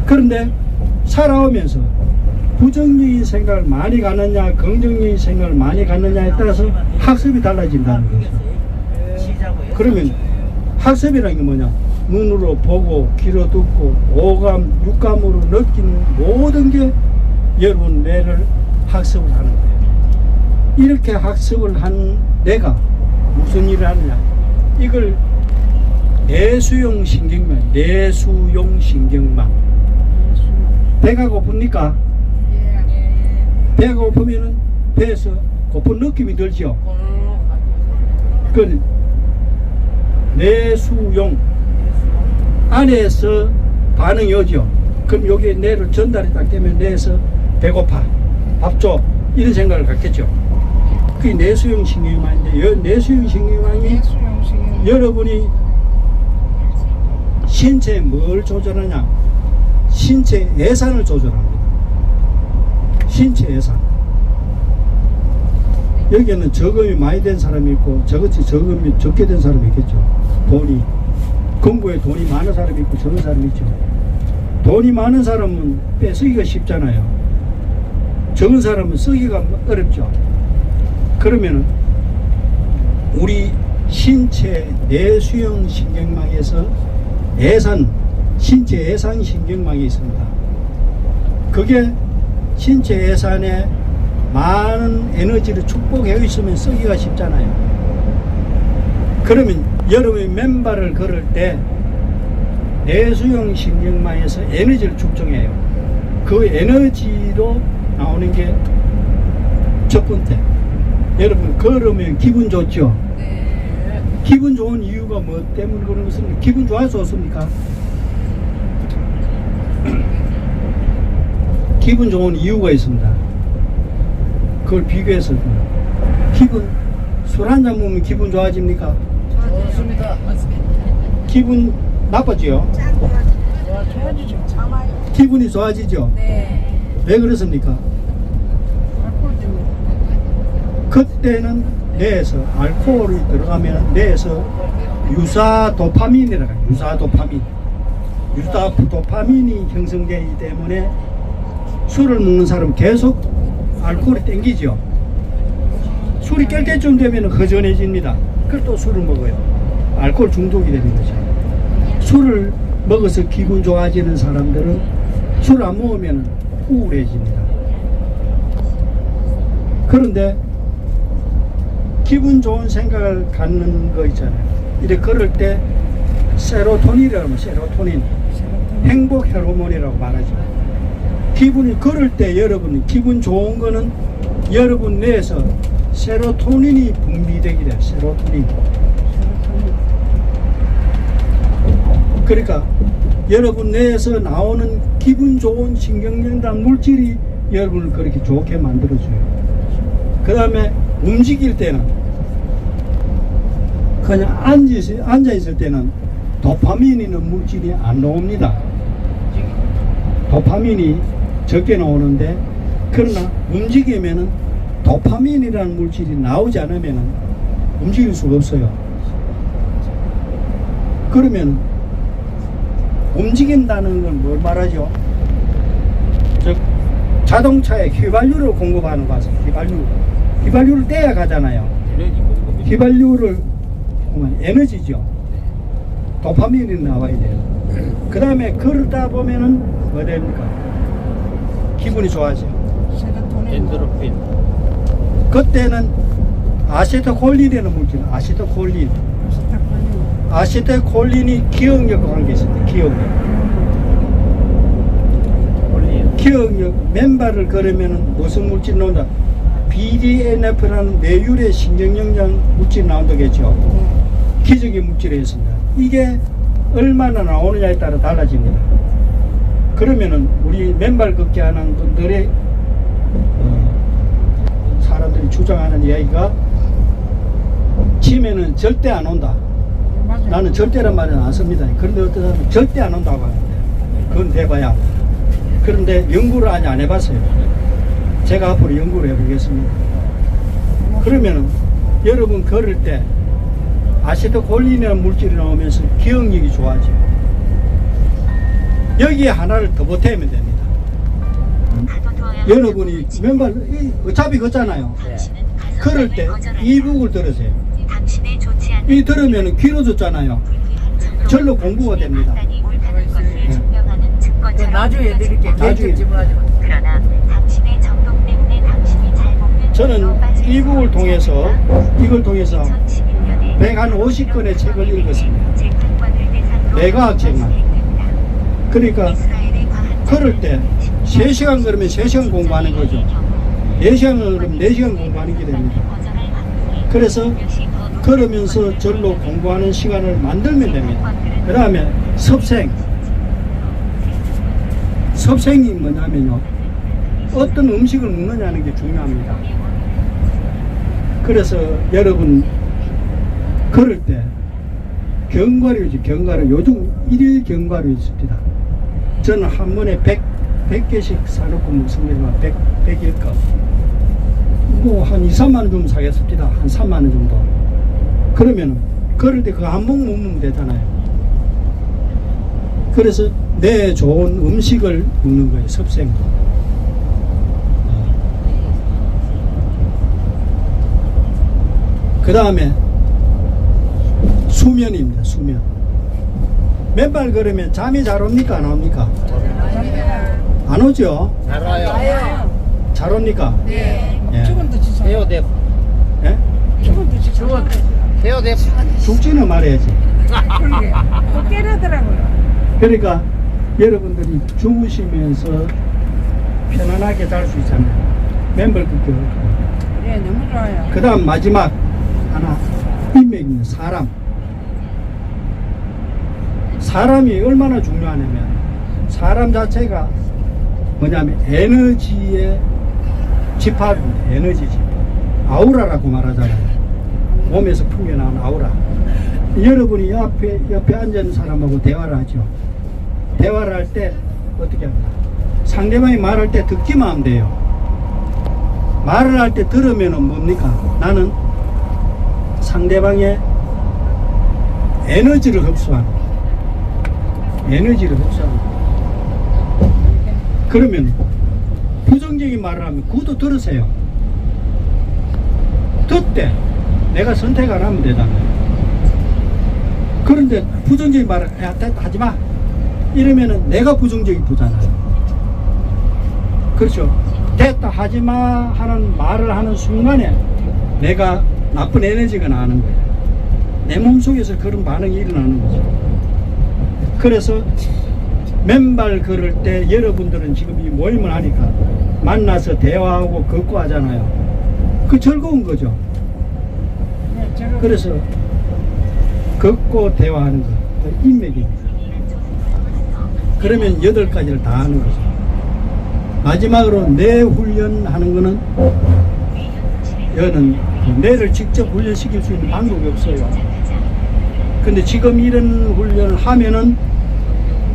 그런데 살아오면서 부정적인 생각을 많이 가느냐 긍정적인 생각을 많이 가느냐에 따라서 학습이 달라진다는 거죠. 그러면 학습이라는 게 뭐냐? 눈으로 보고 귀로 듣고 오감, 육감으로 느끼는 모든 게 여러분 뇌를 학습을 하는 거예요. 이렇게 학습을 한 뇌가 무슨 일을 하느냐? 이걸 내수용 신경망, 배가 고픕니까? 배가 고프면은 배에서 고픈 느낌이 들죠. 그 내수용 안에서 반응이 오죠. 그럼 여기에 뇌를 전달이 딱 되면 뇌에서 배고파, 밥 줘, 이런 생각을 갖겠죠. 그게 내수용 신경망인데, 내수용 신경망이 수용식. 여러분이 신체에 뭘 조절하냐? 신체 예산을 조절합니다. 신체 예산. 여기에는 저금이 많이 된 사람이 있고 저것이 저금이 적게 된 사람이 있겠죠. 돈이 금고에 돈이 많은 사람이 있고 적은 사람이 있죠. 돈이 많은 사람은 빼쓰기가 쉽잖아요. 적은 사람은 쓰기가 어렵죠. 그러면은 우리 신체 내수형 신경망에서 신체 예산 신경망이 있습니다. 그게 신체 예산에 많은 에너지를 축복해 있으면 쓰기가 쉽잖아요. 그러면 여러분이 맨발을 걸을 때 내수형 신경망에서 에너지를 축적해요. 그 에너지로 나오는 게 첫 번째. 여러분 걸으면 기분 좋죠? 네. 기분 좋은 이유가 뭐 때문에 그런 것입니까? 기분 좋아서 좋습니까? 기분 좋은 이유가 있습니다. 그걸 비교해서 기분 술 한잔 먹으면 기분 좋아집니까? 좋습니다. 기분 나빠지요? 좋아지죠. 참아요. 기분이 좋아지죠? 네. 왜 그렇습니까? 알코올 때문에. 그때는 뇌에서 알코올이 들어가면 뇌에서 유사도파민이라고 해요. 유사도파민이 형성되기 때문에 술을 먹는 사람은 계속 알코올이 땡기죠. 술이 깰 때쯤 되면 허전해집니다. 그걸 또 술을 먹어요. 알코올 중독이 되는 거죠. 술을 먹어서 기분 좋아지는 사람들은 술 안 먹으면 우울해집니다. 그런데 기분 좋은 생각을 갖는 거 있잖아요. 이렇게 걸을 때 세로토닌이라고 하면 세로토닌, 행복 호르몬이라고 말하죠. 기분이 걸을 때 여러분이 기분 좋은 거는 여러분 뇌에서 세로토닌이 분비되게 돼요. 세로토닌. 그러니까 여러분 뇌에서 나오는 기분 좋은 신경전달 물질이 여러분을 그렇게 좋게 만들어줘요. 그 다음에 움직일 때는 그냥 앉아있을 때는 도파민이라는 물질이 안 나옵니다. 도파민이 적게 나오는데, 그러나 움직이면은 도파민이라는 물질이 나오지 않으면은 움직일 수가 없어요. 그러면 움직인다는 건 뭘 말하죠? 즉 자동차에 휘발유를 공급하는 거 같아요. 휘발유를 떼야 가잖아요. 휘발유를 보면 에너지죠. 도파민이 나와야 돼요. 그 다음에 걸다 보면은 뭐 됩니까? 기분이 좋아져. 세로토닌. 엔도르핀. 그때는 아세토콜린이라는 물질, 아세토콜린이 기억력과 관계 있습니다. 기억력, 맨발을 걸으면 무슨 물질 나온다? BDNF라는 뇌율의 신경영장 물질이 나온다겠죠. 기적의 물질이 있습니다. 이게 얼마나 나오느냐에 따라 달라집니다. 그러면은 우리 맨발 걷기 하는 분들의 사람들이 주장하는 이야기가 치매는 절대 안 온다. 맞아요. 나는 절대란 말은 안 씁니다. 그런데 어떤 사람은 절대 안 온다고 하는데 그건 해봐야. 그런데 연구를 아직 안 해봤어요. 제가 앞으로 연구를 해보겠습니다. 그러면은 여러분 걸을 때 아세토콜린이라는 물질이 나오면서 기억력이 좋아져요. 여기에 하나를 더 보태면 됩니다. 여러분이 맨발 어차피 걷잖아요. 걸을 때 이북을 들으세요. 이 들으면 길어졌잖아요. 절로 공부가 됩니다. 나중에 드릴게요. 나중에. 질문하지 마. 그러나 당신의 정동 때문에 당신이 잘못된 저는 이북을 통해서 이걸 통해서 2011년에 150권의 책을 읽었습니다. 뇌과학 책만. 그러니까 걸을 때 3시간 걸으면 3시간 공부하는 거죠. 4시간 걸으면 4시간 공부하는 게 됩니다. 그래서 그러면서 절로 공부하는 시간을 만들면 됩니다. 그 다음에 섭생이 뭐냐면요, 어떤 음식을 먹느냐는 게 중요합니다. 그래서 여러분 걸을 때 견과류지, 견과류. 요즘 일일 견과류 있습니다. 저는 한 번에 100개씩 사놓고 먹습니다. 100일값. 뭐 한 2, 3만원 좀 사겠습니다. 한 3만원 정도. 그러면 걸을 때 그거 한 번 먹으면 되잖아요. 그래서 내 좋은 음식을 먹는 거예요. 섭생. 그 다음에 수면입니다. 수면. 맨발 걸으면 잠이 잘 옵니까? 안 옵니까? 안 오죠? 알아요. 잘 옵니까? 네. 예. 죽은도 지쳐. 헤어대. 예? 죽은도 지쳐. 헤어대. 죽지는 말해야지. 그러게. 또 깨르더라고요. 그러니까 여러분들이 주무시면서 편안하게 잘 수 있잖아요. 맨발 걷기. 네, 너무 좋아요. 그 다음 마지막 하나, 인맥입니다. 사람이 얼마나 중요하냐면, 사람 자체가 뭐냐면 에너지의 집합입니다. 에너지 집합. 아우라라고 말하잖아요. 몸에서 풍겨나는 아우라. 여러분이 옆에 앉은 사람하고 대화를 하죠. 대화를 할 때 어떻게 합니까? 상대방이 말할 때 듣기만 하면 돼요. 말을 할 때 들으면은 뭡니까? 나는 상대방의 에너지를 흡수하는 거예요. 에너지를 흡수하는 거예요. 그러면 부정적인 말을 하면 그것도 들으세요. 듣되 내가 선택 안 하면 되잖아요. 그런데 부정적인 말을 야, 됐다, 하지마 이러면은 내가 부정적이 보잖아요. 그렇죠. 됐다, 하지마 하는 말을 하는 순간에 내가 나쁜 에너지가 나는 거예요. 내 몸속에서 그런 반응이 일어나는 거죠. 그래서 맨발 걸을 때 여러분들은 지금 이 모임을 하니까 만나서 대화하고 걷고 하잖아요. 그 즐거운 거죠. 네, 제가 그래서 걷고 대화하는 거, 그 인맥입니다. 그러면 8가지를 다 하는 거죠. 마지막으로 뇌 훈련하는 거는, 여는 뇌를 직접 훈련시킬 수 있는 방법이 없어요. 근데 지금 이런 훈련을 하면은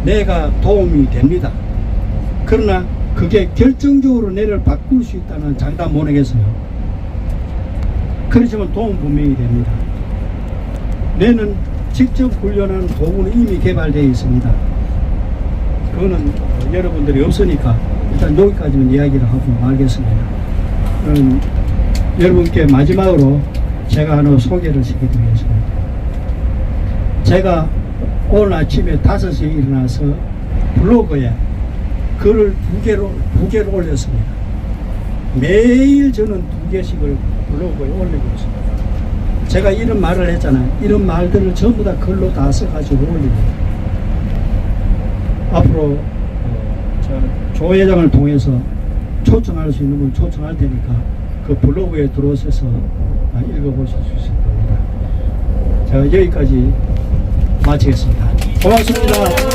뇌가 도움이 됩니다. 그러나 그게 결정적으로 뇌를 바꿀 수 있다는 장담 못 하겠어요. 그렇지만 도움 분명히 됩니다. 뇌는 직접 훈련하는 도구는 이미 개발되어 있습니다. 그거는 여러분들이 없으니까 일단 여기까지만 이야기를 하고 말겠습니다. 여러분께 마지막으로 제가 하나 소개를 시켜드리겠습니다. 제가 오늘 아침에 5시에 일어나서 블로그에 글을 2개를 올렸습니다. 매일 저는 2개씩을 블로그에 올리고 있습니다. 제가 이런 말을 했잖아요. 이런 말들을 전부 다 글로 다 써가지고 올립니다. 앞으로 조 회장을 통해서 초청할 수 있는 분 초청할 테니까 그 블로그에 들어오셔서 읽어보실 수 있을 겁니다. 자, 여기까지 마치겠습니다. 고맙습니다.